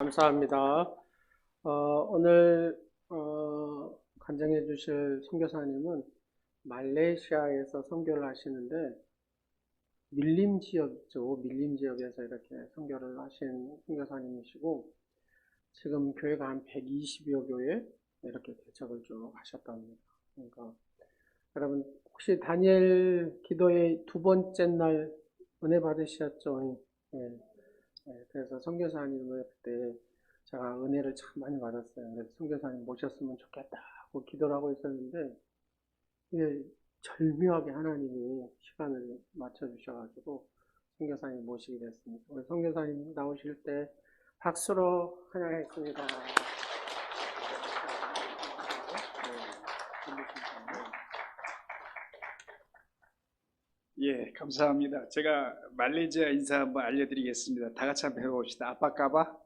감사합니다. 오늘 간증해 주실 선교사님은 말레이시아에서 선교를 하시는데 밀림 지역이죠. 밀림 지역에서 이렇게 선교를 하신 선교사님이시고 지금 교회가 한 120여 교회 이렇게 개척을 쭉 하셨답니다. 그러니까 여러분 혹시 다니엘 기도의 두 번째 날 은혜 받으셨죠? 예. 그래서 선교사님을 그때 제가 은혜를 참 많이 받았어요. 그래서 선교사님 모셨으면 좋겠다고 기도를 하고 있었는데 이게 절묘하게 하나님이 시간을 맞춰주셔가지고 선교사님 모시게 됐습니다. 우리 선교사님 나오실 때 박수로 환영했습니다. 예, 감사합니다. 제가 말레이시아 인사 한번 알려드리겠습니다. 다 같이 한번 해봅시다. 아빠까바?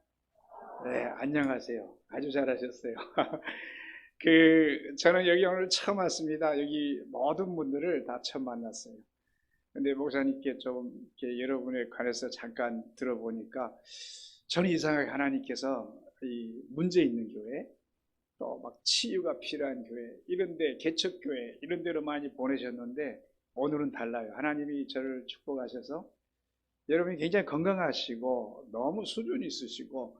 네, 안녕하세요. 아주 잘하셨어요. 저는 여기 오늘 처음 왔습니다. 여기 모든 분들을 다 처음 만났어요. 근데 목사님께 좀 이렇게 여러분에 관해서 잠깐 들어보니까 저는 이상하게 하나님께서 이 문제 있는 교회, 또 막 치유가 필요한 교회, 이런데 개척교회 이런 데로 많이 보내셨는데 오늘은 달라요. 하나님이 저를 축복하셔서 여러분이 굉장히 건강하시고 너무 수준이 있으시고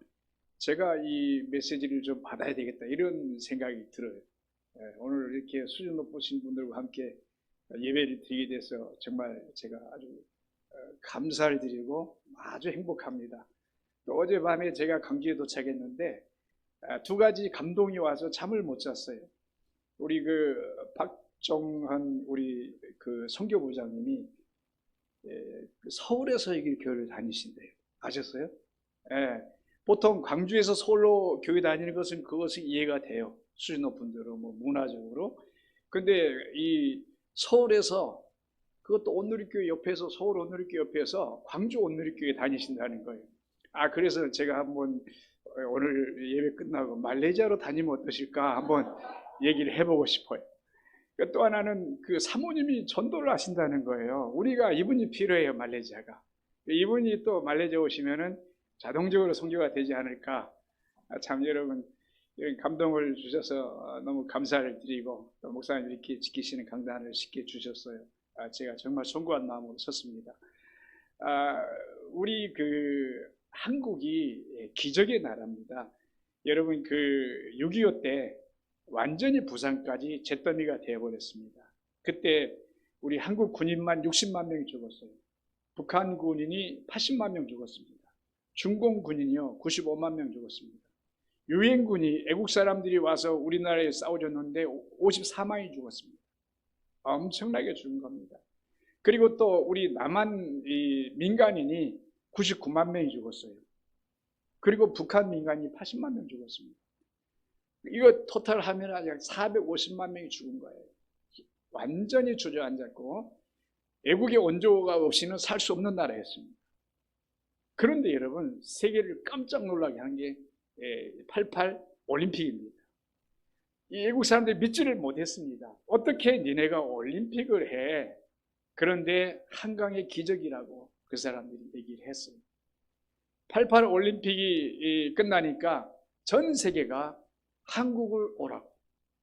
제가 이 메시지를 좀 받아야 되겠다 이런 생각이 들어요. 오늘 이렇게 수준 높으신 분들과 함께 예배를 드리게 돼서 정말 제가 아주 감사를 드리고 아주 행복합니다. 또 어젯밤에 제가 광주에 도착했는데 두 가지 감동이 와서 잠을 못 잤어요. 우리 박종헌 우리 선교부장님이 서울에서 여기 교회를 다니신대요. 아셨어요? 예. 보통 광주에서 서울로 교회 다니는 그것은 이해가 돼요. 수준 높은 분들은 문화적으로. 근데 이 서울에서 그것도 온누리교회 옆에서 서울 온누리교회 옆에서 광주 온누리교회 다니신다는 거예요. 그래서 제가 한번 오늘 예배 끝나고 말레이시아로 다니면 어떠실까 한번 얘기를 해보고 싶어요. 또 하나는 사모님이 전도를 하신다는 거예요. 우리가 이분이 필요해요, 말레이시아가. 이분이 또 말레이시아 오시면은 자동적으로 선교가 되지 않을까. 참 여러분 감동을 주셔서 너무 감사를 드리고 또 목사님 이렇게 지키시는 강단을 쉽게 주셨어요. 제가 정말 송구한 마음으로 섰습니다. 우리 한국이 기적의 나라입니다. 여러분 6.25 때 완전히 부산까지 잿더미가 되어버렸습니다. 그때 우리 한국 군인만 60만 명이 죽었어요. 북한 군인이 80만 명 죽었습니다. 중공 군인이요 95만 명 죽었습니다. 유엔군이 애국 사람들이 와서 우리나라에 싸워줬는데 54만이 죽었습니다. 엄청나게 죽은 겁니다. 그리고 또 우리 남한 민간인이 99만 명이 죽었어요. 그리고 북한 민간인이 80만 명 죽었습니다. 이거 토탈 하면 약 450만 명이 죽은 거예요. 완전히 주저앉았고 애국의 원조가 없이는 살 수 없는 나라였습니다. 그런데 여러분 세계를 깜짝 놀라게 한 게 88 올림픽입니다. 이 애국 사람들이 믿지를 못했습니다. 어떻게 니네가 올림픽을 해? 그런데 한강의 기적이라고 그 사람들이 얘기를 했어요. 88 올림픽이 끝나니까 전 세계가 한국을 오라고,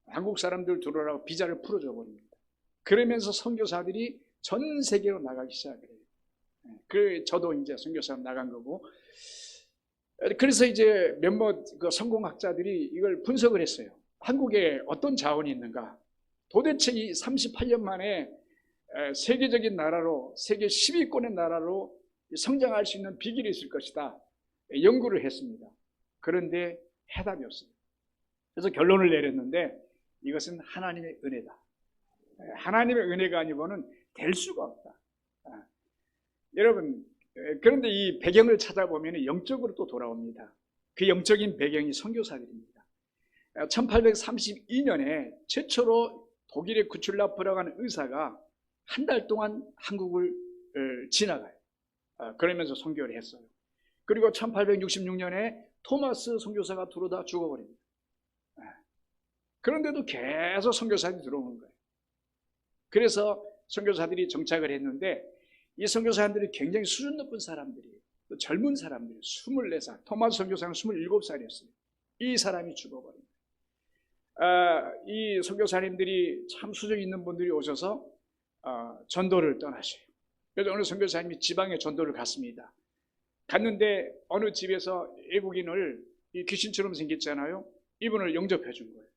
한국 사람들 들어오라고 비자를 풀어줘 버립니다. 그러면서 선교사들이 전 세계로 나가기 시작해요. 저도 이제 선교사로 나간 거고, 그래서 이제 몇몇 성공학자들이 이걸 분석을 했어요. 한국에 어떤 자원이 있는가? 도대체 이 38년 만에 세계적인 나라로, 세계 10위권의 나라로 성장할 수 있는 비결이 있을 것이다. 연구를 했습니다. 그런데 해답이 없어요. 그래서 결론을 내렸는데 이것은 하나님의 은혜다. 하나님의 은혜가 아니고는 될 수가 없다. 여러분, 그런데 이 배경을 찾아보면 영적으로 또 돌아옵니다. 그 영적인 배경이 선교사들입니다. 1832년에 최초로 독일의 구출라프라고 하는 의사가 한 달 동안 한국을 지나가요. 그러면서 선교를 했어요. 그리고 1866년에 토마스 선교사가 들어오다 죽어버립니다. 그런데도 계속 선교사들이 들어오는 거예요. 그래서 선교사들이 정착을 했는데 이 선교사들이 굉장히 수준 높은 사람들이에요. 또 젊은 사람들이 24살, 토마스 선교사는 27살이었어요. 이 사람이 죽어버린 거예요. 이 선교사님들이 참 수정 있는 분들이 오셔서 전도를 떠나셔요. 그래서 어느 선교사님이 지방에 전도를 갔습니다. 갔는데 어느 집에서 외국인을 이 귀신처럼 생겼잖아요. 이분을 영접해 준 거예요.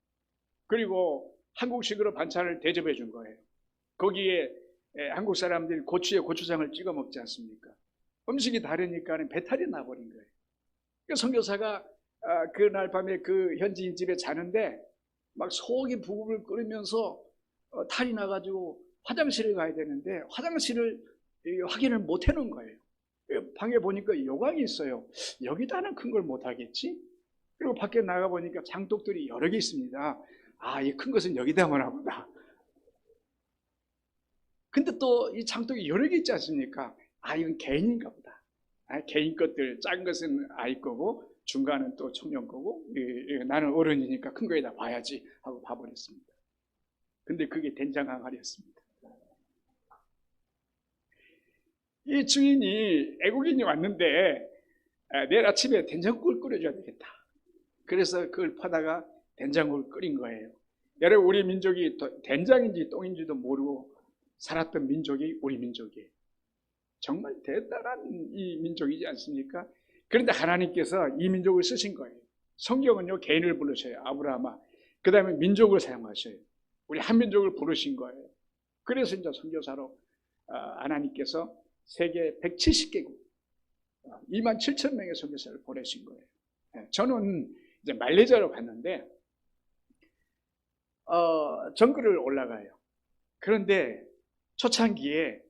그리고 한국식으로 반찬을 대접해 준 거예요. 거기에 한국 사람들이 고추에 고추장을 찍어 먹지 않습니까? 음식이 다르니까 배탈이 나버린 거예요. 그러니까 선교사가 그날 밤에 그 현지인 집에 자는데 막 속이 부글부글 끓으면서 탈이 나가지고 화장실을 가야 되는데 화장실을 확인을 못 해놓은 거예요. 방에 보니까 요강이 있어요. 여기다는 큰 걸 못 하겠지? 그리고 밖에 나가 보니까 장독들이 여러 개 있습니다. 이 큰 것은 여기다 하나 보다. 근데 또 이 장독이 여러 개 있지 않습니까? 이건 개인인가 보다. 개인 것들, 작은 것은 아이 거고 중간은 또 청년 거고 나는 어른이니까 큰 거에다 봐야지 하고 봐버렸습니다. 근데 그게 된장 항아리였습니다. 이 주인이 애국인이 왔는데 내일 아침에 된장국을 끓여줘야 되겠다. 그래서 그걸 파다가 된장국을 끓인 거예요. 여러분, 우리 민족이 된장인지 똥인지도 모르고 살았던 민족이 우리 민족이에요. 정말 대단한 이 민족이지 않습니까? 그런데 하나님께서 이 민족을 쓰신 거예요. 성경은요, 개인을 부르셔요. 아브라함아. 그 다음에 민족을 사용하셔요. 우리 한민족을 부르신 거예요. 그래서 이제 선교사로 하나님께서 세계 170개국 27,000명의 선교사를 보내신 거예요. 저는 이제 말레이시아로 갔는데 정글을 올라가요. 그런데 초창기에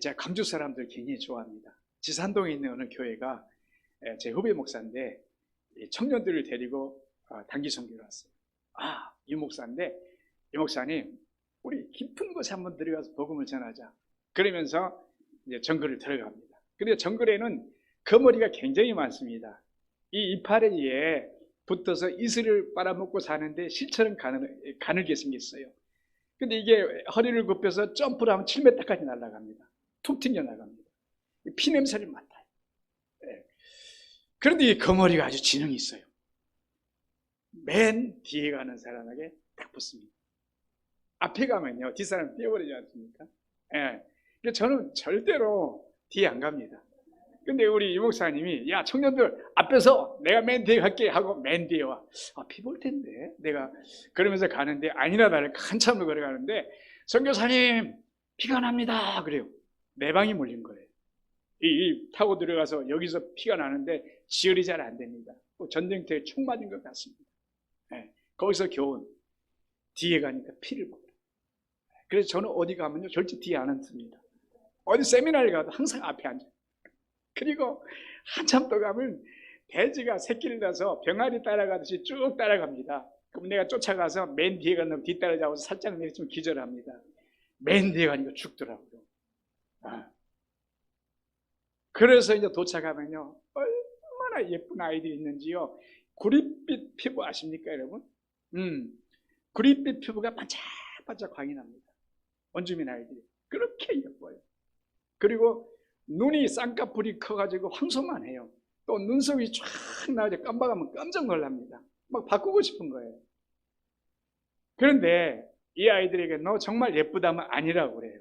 제가 광주 사람들 굉장히 좋아합니다. 지산동에 있는 어느 교회가 제 후배 목사인데 청년들을 데리고 단기 선교를 왔어요. 이 목사인데 이 목사님, 우리 깊은 곳에 한번 들어가서 복음을 전하자. 그러면서 이제 정글을 들어갑니다. 근데 정글에는 거머리가 굉장히 많습니다. 이 이파리에 붙어서 이슬을 빨아먹고 사는데 실처럼 가늘게 생겼어요. 근데 이게 허리를 굽혀서 점프를 하면 7m까지 날아갑니다. 툭 튕겨 나갑니다. 피 냄새를 맡아요. 그런데 이 거머리가 아주 지능이 있어요. 맨 뒤에 가는 사람에게 딱 붙습니다. 앞에 가면요, 뒷사람 뛰어버리지 않습니까? 저는 절대로 뒤에 안 갑니다. 근데 우리 이 목사님이, 야, 청년들 앞에서 내가 맨 뒤에 갈게 하고 맨 뒤에 와. 피 볼 텐데 내가 그러면서 가는데 아니나 다를까 한참을 걸어가는데 선교사님 피가 납니다 그래요. 내 방이 물린 거예요. 타고 들어가서 여기서 피가 나는데 지혈이 잘 안 됩니다. 전쟁터에 총 맞은 것 같습니다. 거기서 겨우 뒤에 가니까 피를 먹어요. 그래서 저는 어디 가면요 절대 뒤에 안 앉습니다. 어디 세미나를 가도 항상 앞에 앉아요. 그리고 한참 더 가면 돼지가 새끼를 낳아서 병아리 따라가듯이 쭉 따라갑니다. 그럼 내가 쫓아가서 맨 뒤에 가면 뒤따라잡아서 살짝 내리면 기절합니다. 맨 뒤에 가니까 죽더라고요. 그래서 이제 도착하면요, 얼마나 예쁜 아이들이 있는지요. 구릿빛 피부 아십니까, 여러분? 구릿빛 피부가 반짝반짝 광이 납니다. 원주민 아이들이 그렇게 예뻐요. 그리고 눈이 쌍꺼풀이 커가지고 황소만 해요. 또 눈썹이 쫙 나오죠. 깜박하면 깜짝 놀랍니다. 막 바꾸고 싶은 거예요. 그런데 이 아이들에게 너 정말 예쁘다면 아니라고 그래요.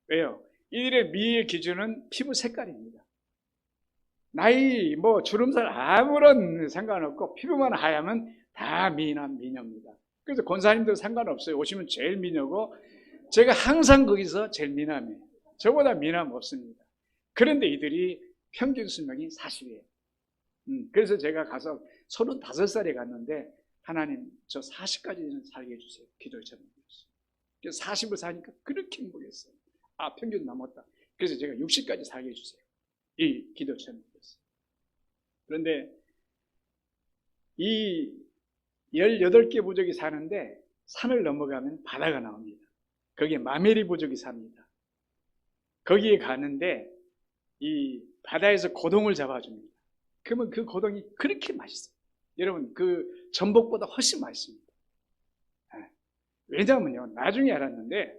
왜요? 이들의 미의 기준은 피부 색깔입니다. 나이, 주름살 아무런 상관없고 피부만 하얗면 다 미남, 미녀입니다. 그래서 권사님들 상관없어요. 오시면 제일 미녀고 제가 항상 거기서 제일 미남이에요. 저보다 미남 없습니다. 그런데 이들이 평균 수명이 40이에요. 그래서 제가 가서 35살에 갔는데 하나님 저 40까지는 살게 해주세요. 기도를 제목이었어요. 그래서 40을 사니까 그렇게 행복했어요. 평균 넘었다. 그래서 제가 60까지 살게 해주세요. 이 기도 제목이었어요. 그런데 이 18개 부족이 사는데 산을 넘어가면 바다가 나옵니다. 거기에 마메리 부족이 삽니다. 거기에 가는데 이 바다에서 고동을 잡아줍니다. 그러면 그 고동이 그렇게 맛있어요. 여러분, 그 전복보다 훨씬 맛있습니다. 왜냐하면요, 나중에 알았는데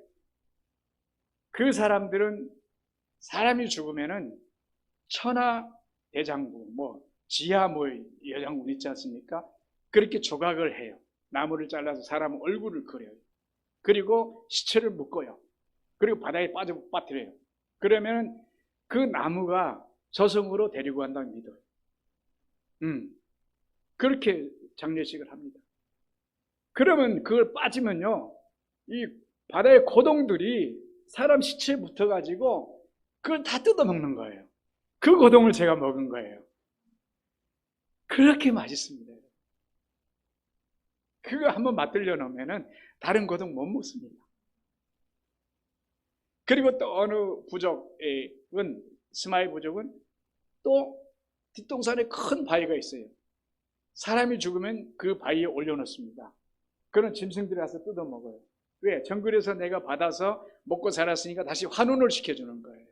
그 사람들은 사람이 죽으면은 천하 대장부, 지하 여장군 있지 않습니까? 그렇게 조각을 해요. 나무를 잘라서 사람 얼굴을 그려요. 그리고 시체를 묶어요. 그리고 바다에 빠뜨려요. 그러면 그 나무가 저승으로 데리고 간다고 믿어요. 그렇게 장례식을 합니다. 그러면 그걸 빠지면요, 이 바다의 고동들이 사람 시체에 붙어가지고 그걸 다 뜯어먹는 거예요. 그 고동을 제가 먹은 거예요. 그렇게 맛있습니다. 그거 한번 맛들려 놓으면 다른 고동 못 먹습니다. 그리고 또 어느 부족은, 스마일 부족은 또 뒷동산에 큰 바위가 있어요. 사람이 죽으면 그 바위에 올려놓습니다. 그런 짐승들이 와서 뜯어먹어요. 왜? 정글에서 내가 받아서 먹고 살았으니까 다시 환원을 시켜주는 거예요.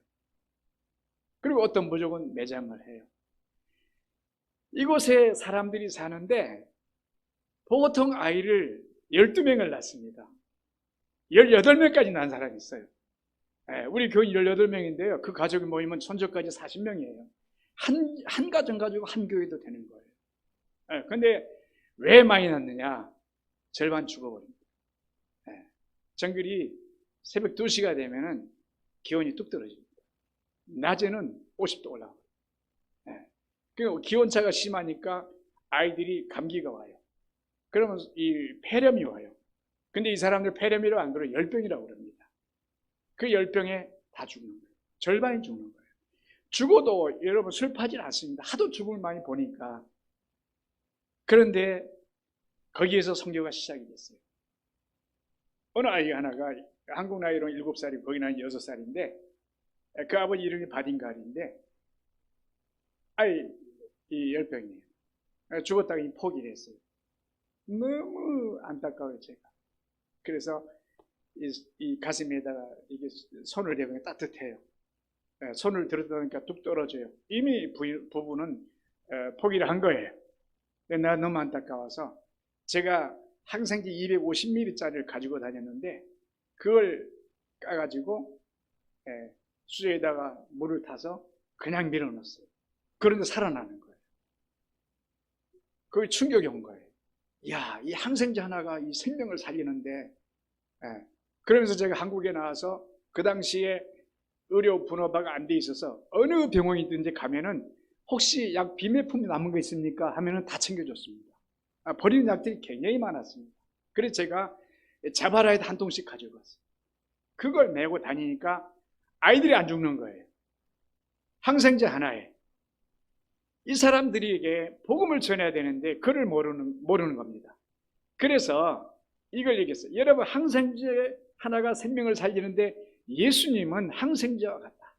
그리고 어떤 부족은 매장을 해요. 이곳에 사람들이 사는데 보통 아이를 12명을 낳습니다. 18명까지 낳은 사람이 있어요. 우리 교인 18명인데요. 그 가족이 모이면 손주까지 40명이에요. 한 가정 가지고 한 교회도 되는 거예요. 근데 왜 많이 낳느냐? 절반 죽어버립니다. 정글이 새벽 2시가 되면은 기온이 뚝 떨어집니다. 낮에는 50도 올라가요. 그리고 기온차가 심하니까 아이들이 감기가 와요. 그러면 이 폐렴이 와요. 근데 이 사람들 폐렴이라고 안 그래요. 열병이라고 그럽니다. 그 열병에 다 죽는 거예요. 절반이 죽는 거예요. 죽어도 여러분 슬퍼하진 않습니다. 하도 죽음을 많이 보니까. 그런데 거기에서 선교가 시작이 됐어요. 어느 아이 하나가 한국 나이로 7살이고 거기 나이 6살인데 그 아버지 이름이 바딘갈인데 이 열병이에요. 죽었다가 포기를 했어요. 너무 안타까워요, 제가. 그래서 이 가슴에다가 이게 손을 대면 따뜻해요. 손을 들었다 보니까 뚝 떨어져요. 이미 부부는 포기를 한 거예요. 근데 나 너무 안타까워서 제가 항생제 250ml짜리를 가지고 다녔는데 그걸 까가지고 수저에다가 물을 타서 그냥 밀어넣었어요. 그런데 살아나는 거예요. 그게 충격이 온 거예요. 이야, 이 항생제 하나가 이 생명을 살리는데, 그러면서 제가 한국에 나와서 그 당시에 의료 분업화가 안 돼 있어서 어느 병원이든지 가면은 혹시 약 비매품이 남은 거 있습니까? 하면은 다 챙겨줬습니다. 버리는 약들이 굉장히 많았습니다. 그래서 제가 자바라에다 한 통씩 가지고 갔어요. 그걸 메고 다니니까 아이들이 안 죽는 거예요. 항생제 하나에. 이 사람들에게 복음을 전해야 되는데 그를 모르는 겁니다. 그래서 이걸 얘기했어요. 여러분, 항생제 하나가 생명을 살리는데 예수님은 항생제와 같다.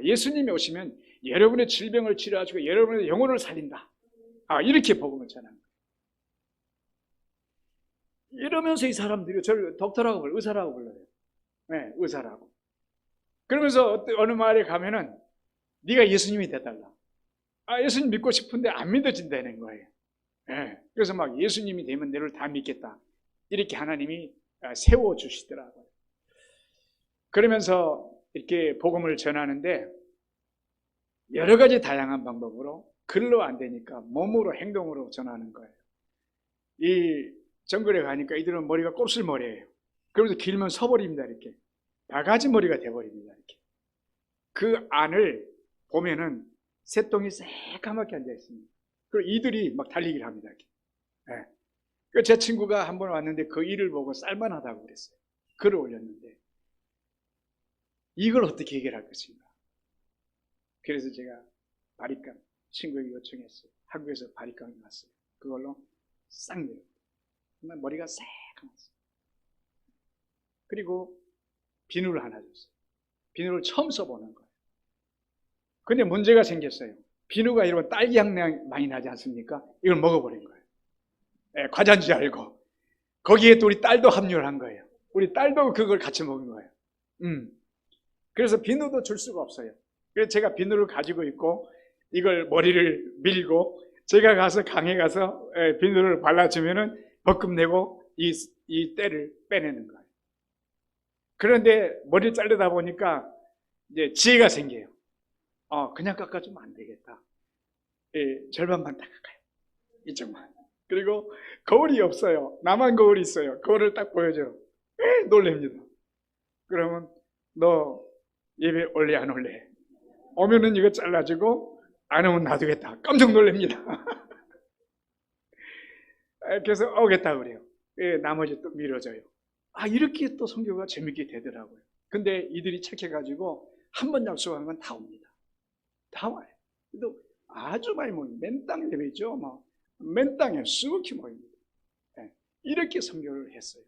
예수님이 오시면 여러분의 질병을 치료하시고 여러분의 영혼을 살린다. 이렇게 복음을 전한 거예요. 이러면서 이 사람들이 저를 독터라고 불러요. 의사라고 불러요. 네, 의사라고. 그러면서 어느 마을에 가면은 네가 예수님이 돼달라. 예수님 믿고 싶은데 안 믿어진다는 거예요. 그래서 막 예수님이 되면 너를 다 믿겠다. 이렇게 하나님이 세워주시더라고요. 그러면서 이렇게 복음을 전하는데 여러 가지 다양한 방법으로 글로 안 되니까 몸으로 행동으로 전하는 거예요. 이 정글에 가니까 이들은 머리가 곱슬머리예요. 그러면서 길면 서버립니다. 이렇게 바가지 머리가 돼버립니다. 이렇게 그 안을 보면은 새똥이 새까맣게 앉아 있습니다. 그리고 이들이 막 달리기를 합니다. 이렇게. 제 친구가 한 번 왔는데 그 일을 보고 쌀만하다고 그랬어요. 글을 올렸는데 이걸 어떻게 해결할 것인가. 그래서 제가 바리깡 친구에게 요청했어요. 한국에서 바리깡이 왔어요. 그걸로 싹 내요. 정말 머리가 새까맣습니다. 그리고 비누를 하나 줬어요. 비누를 처음 써보는 거예요. 근데 문제가 생겼어요. 비누가 이런 딸기 향 많이 나지 않습니까? 이걸 먹어버린 거예요. 과자인 줄 알고. 거기에 또 우리 딸도 함유를 한 거예요. 우리 딸도 그걸 같이 먹은 거예요. 그래서 비누도 줄 수가 없어요. 그래서 제가 비누를 가지고 있고 이걸 머리를 밀고 제가 가서 강에 가서 비누를 발라주면은 벗금 내고 이 때를 빼내는 거예요. 그런데 머리를 자르다 보니까 이제 지혜가 생겨요. 그냥 깎아주면 안 되겠다. 예, 절반만 딱 깎아요. 이쪽만. 그리고 거울이 없어요. 나만 거울이 있어요. 거울을 딱 보여줘. 놀랍니다. 그러면 너 예배 올래 안 올래? 오면은 이거 잘라주고 안 오면 놔두겠다. 깜짝 놀랍니다. 그래서 오겠다 그래요. 예, 나머지 또 밀어줘요. 이렇게 또 선교가 재밌게 되더라고요. 근데 이들이 착해가지고 한 번 약속한 건 다 옵니다. 다 와요. 또 아주 많이 모입니다. 맨땅 예배죠. 맨땅에 수북히 모입니다. 예, 이렇게 선교를 했어요.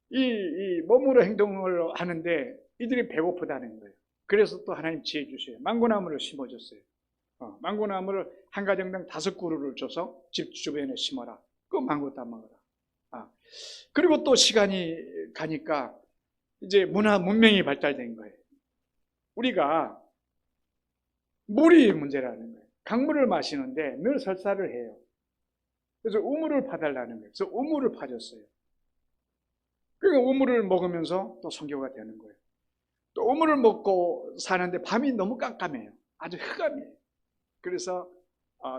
이 몸으로 행동을 하는데 이들이 배고프다는 거예요. 그래서 또 하나님 지혜 주셔요. 망고나무를 심어줬어요. 망고나무를 한 가정당 5그루를 줘서 집 주변에 심어라. 그 망고 따먹어라. 그리고 또 시간이 가니까 이제 문명이 발달된 거예요. 우리가 물이 문제라는 거예요. 강물을 마시는데 늘 설사를 해요. 그래서 우물을 파달라는 거예요. 그래서 우물을 파줬어요. 그러니까 우물을 먹으면서 또 선교가 되는 거예요. 또 우물을 먹고 사는데 밤이 너무 깜깜해요. 아주 흑암이에요. 그래서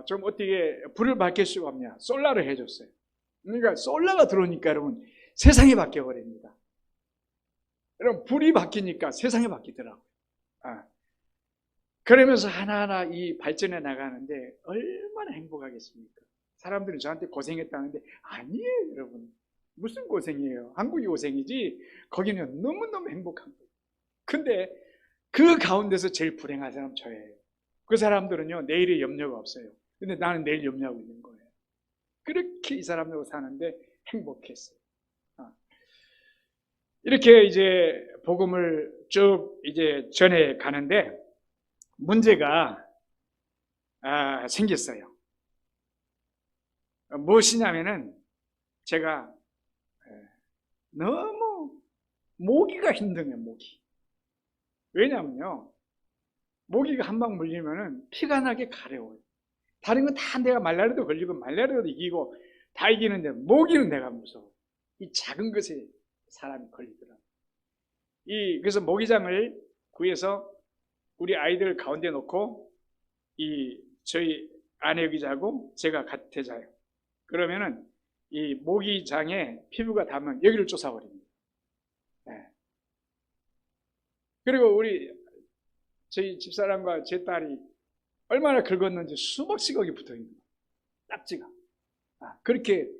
좀 어떻게 불을 밝힐 수가 없냐. 솔라를 해줬어요. 그러니까 솔라가 들어오니까 여러분 세상이 바뀌어버립니다. 여러분 불이 바뀌니까 세상이 바뀌더라고요. 그러면서 하나하나 이 발전해 나가는데 얼마나 행복하겠습니까? 사람들이 저한테 고생했다는데 아니에요 여러분. 무슨 고생이에요? 한국이 고생이지 거기는 너무너무 행복한 거예요. 근데 그 가운데서 제일 불행한 사람 저예요. 그 사람들은요 내일의 염려가 없어요. 근데 나는 내일 염려하고 있는 거예요. 그렇게 이 사람들하고 사는데 행복했어요. 이렇게 이제 복음을 쭉 이제 전해 가는데 문제가 생겼어요. 무엇이냐면은 제가 너무 모기가 힘드네요. 모기. 왜냐면요 모기가 한 방 물리면은 피가 나게 가려워요. 다른 건 다 내가 말라리아도 걸리고 말라리아도 이기고 다 이기는데 모기는 내가 무서워. 이 작은 것에 사람이 걸리더라고요. 그래서 모기장을 구해서 우리 아이들 가운데 놓고 저희 아내 여기 자고 제가 곁에 자요. 그러면은 이 모기장에 피부가 닿으면 여기를 쫓아버립니다. 네. 그리고 저희 집사람과 제 딸이 얼마나 긁었는지 수박씩 거기 붙어 있는 거예요. 딱지가. 그렇게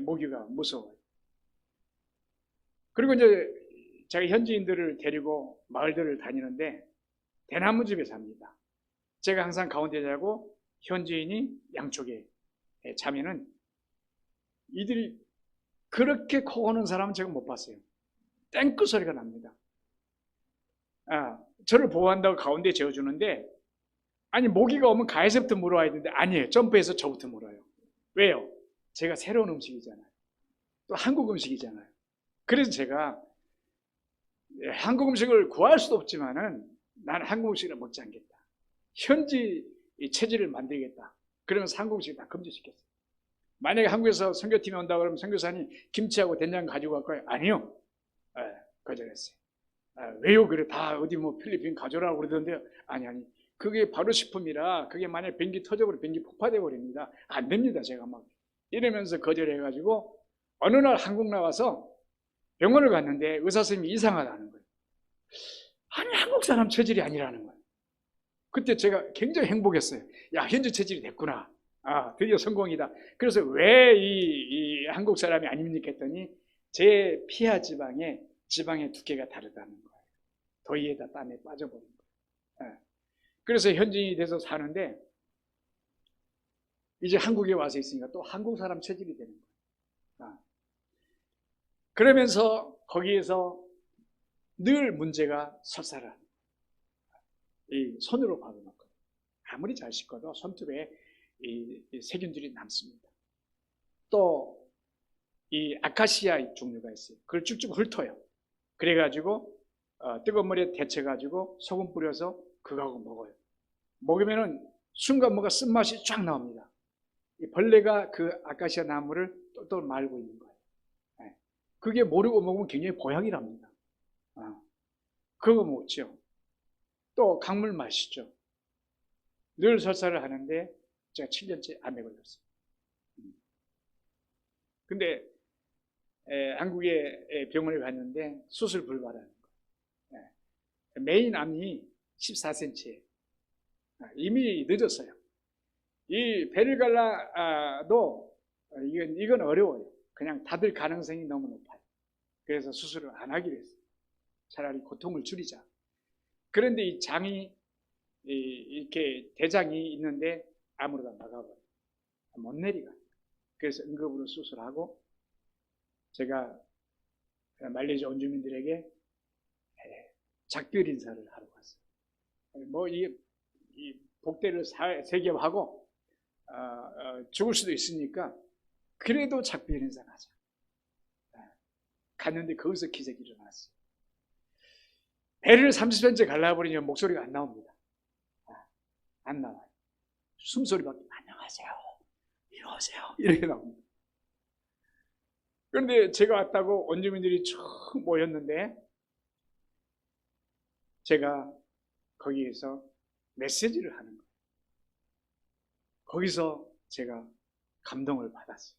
모기가 무서워요. 그리고 이제 제가 현지인들을 데리고 마을들을 다니는데 대나무 집에 삽니다. 제가 항상 가운데 자고 현지인이 양쪽에 자면은 이들이 그렇게 코 고는 사람은 제가 못 봤어요. 땡크 소리가 납니다. 저를 보호한다고 가운데 재워주는데 아니 모기가 오면 가에서부터 물어와야 되는데 아니에요. 점프해서 저부터 물어요. 왜요? 제가 새로운 음식이잖아요. 또 한국 음식이잖아요. 그래서 제가 한국 음식을 구할 수도 없지만은 나는 한국 음식을 먹지 않겠다. 현지 체질을 만들겠다. 그러면서 한국 음식을 다 금지시켰어요. 만약에 한국에서 선교팀이 온다 그러면 선교사님 김치하고 된장 가지고 갈 거예요? 아니요. 거절했어요. 왜요? 그래 다 어디 필리핀 가져라고 그러던데요. 아니 그게 바로 식품이라 그게 만약에 비행기 터져버리면 비행기 폭파돼 버립니다. 안 됩니다. 제가 막 이러면서 거절해가지고 어느 날 한국 나와서 병원을 갔는데 의사 선생님이 이상하다는 거예요. 아니 한국 사람 체질이 아니라는 거예요. 그때 제가 굉장히 행복했어요. 야 현지 체질이 됐구나. 드디어 성공이다. 그래서 왜 이 한국 사람이 아닙니까 했더니 제 피하 지방의 두께가 다르다는 거예요. 더위에다 땀에 빠져버린 거예요. 그래서 현지인이 돼서 사는데 이제 한국에 와서 있으니까 또 한국 사람 체질이 되는 거예요. 그러면서 거기에서 늘 문제가 설사를 하는 거예요. 이 손으로 박아놓고 아무리 잘 씻어도 손톱에 이 세균들이 남습니다. 또 이 아카시아 종류가 있어요. 그걸 쭉쭉 훑어요. 그래가지고 뜨거운 물에 데쳐가지고 소금 뿌려서 그거하고 먹어요. 먹으면은 순간 뭐가 쓴맛이 쫙 나옵니다. 이 벌레가 그 아카시아 나무를 똘똘 말고 있는 거예요. 그게 모르고 먹으면 굉장히 보약이랍니다. 그거 먹죠. 또 강물 마시죠. 늘 설사를 하는데 제가 7년째 암에 걸렸어요. 근데 한국에 병원에 갔는데 수술 불가라는 거예요. 메인 암이 14cm예요. 이미 늦었어요. 이 배를 갈라도 이건 어려워요. 그냥 닫을 가능성이 너무 높아요. 그래서 수술을 안 하기로 했어요. 차라리 고통을 줄이자. 그런데 이 장이 이렇게 대장이 있는데 암으로 다 나가버려요. 못 내리가. 그래서 응급으로 수술하고 제가 말레이시아 원주민들에게 작별 인사를 하러 갔어요. 뭐 이 복대를 세겹하고 죽을 수도 있으니까 그래도 작별 인사를 하자. 갔는데 거기서 기적이 일어났어요. 배를 30cm 갈라버리면 목소리가 안 나옵니다. 안 나와요. 숨소리밖에 안녕하세요. 이러세요. 이렇게 나옵니다. 그런데 제가 왔다고 원주민들이 쭉 모였는데 제가 거기에서 메시지를 하는 거예요. 거기서 제가 감동을 받았어요.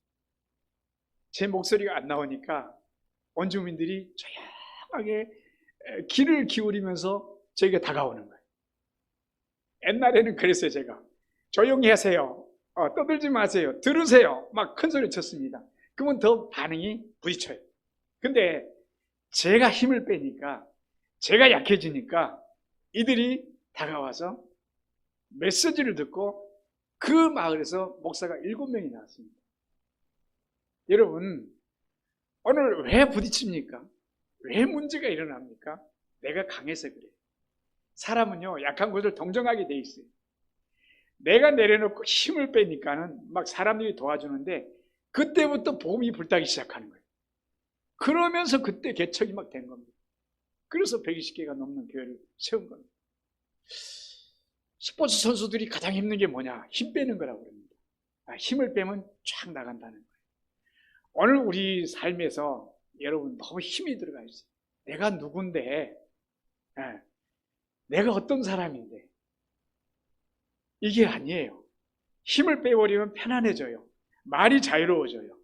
제 목소리가 안 나오니까 원주민들이 조용하게 귀를 기울이면서 저에게 다가오는 거예요. 옛날에는 그랬어요. 제가 조용히 하세요. 떠들지 마세요. 들으세요. 막 큰 소리 쳤습니다. 그러면 더 반응이 부딪혀요. 근데 제가 힘을 빼니까, 제가 약해지니까 이들이 다가와서 메시지를 듣고 그 마을에서 목사가 7명이 나왔습니다. 여러분, 오늘 왜 부딪힙니까? 왜 문제가 일어납니까? 내가 강해서 그래요. 사람은요, 약한 것을 동정하게 돼 있어요. 내가 내려놓고 힘을 빼니까는 막 사람들이 도와주는데 그때부터 복음이 불타기 시작하는 거예요. 그러면서 그때 개척이 막 된 겁니다. 그래서 120개가 넘는 교회를 세운 겁니다. 스포츠 선수들이 가장 힘든 게 뭐냐? 힘 빼는 거라고 그럽니다. 힘을 빼면 쫙 나간다는 거예요. 오늘 우리 삶에서 여러분 너무 힘이 들어가 있어요. 내가 누군데, 내가 어떤 사람인데, 이게 아니에요. 힘을 빼버리면 편안해져요. 말이 자유로워져요.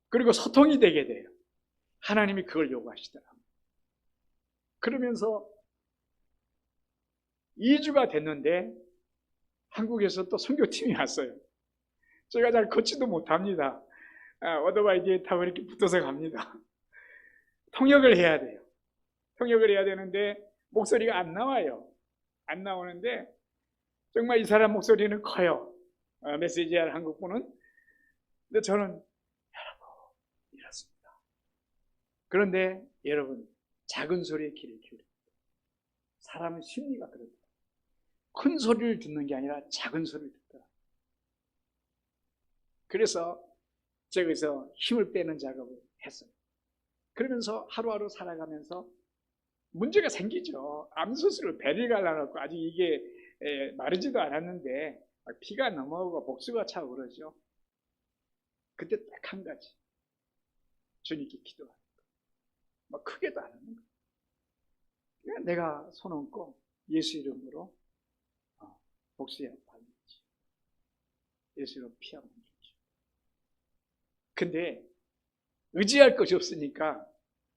그리고 소통이 되게 돼요. 하나님이 그걸 요구하시더라고요. 그러면서 2주가 됐는데 한국에서 또 선교팀이 왔어요. 제가 잘 걷지도 못합니다. 오토바이 뒤에 타고 이렇게 붙어서 갑니다. 통역을 해야 돼요. 통역을 해야 되는데 목소리가 안 나와요. 안 나오는데 정말 이 사람 목소리는 커요. 메시지할 한국분은. 근데 저는 여러분 이렇습니다. 그런데 여러분 작은 소리에 귀를 기울입니다. 사람의 심리가 그렇다. 큰 소리를 듣는 게 아니라 작은 소리를 듣더라. 그래서 제가 여기서 힘을 빼는 작업을 했어요. 그러면서 하루하루 살아가면서 문제가 생기죠. 암수술을 배를 갈라놓고 아직 이게 마르지도 않았는데 피가 넘어오고 복수가 차고 그러죠. 그때 딱 한 가지 주님께 기도하는 거. 막 크게도 안 하는 거. 그냥 내가 손 얹고 예수 이름으로 복수해 받는지 예수 이름 피하고 있지. 근데 의지할 것이 없으니까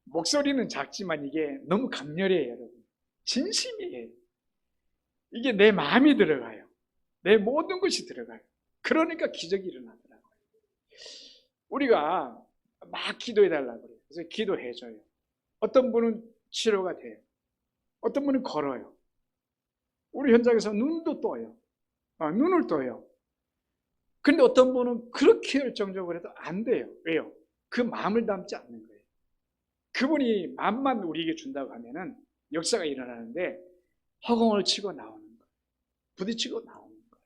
목소리는 작지만 이게 너무 강렬해요, 여러분. 진심이에요. 이게 내 마음이 들어가요. 내 모든 것이 들어가요. 그러니까 기적이 일어나더라고요. 우리가 막 기도해달라고 그래요. 그래서 기도해줘요. 어떤 분은 치료가 돼요. 어떤 분은 걸어요. 우리 현장에서 눈도 떠요. 눈을 떠요. 근데 어떤 분은 그렇게 열정적으로 해도 안 돼요. 왜요? 그 마음을 담지 않는 거예요. 그분이 마음만 우리에게 준다고 하면은 역사가 일어나는데 허공을 치고 나오는 거예요. 부딪히고 나오는 거예요.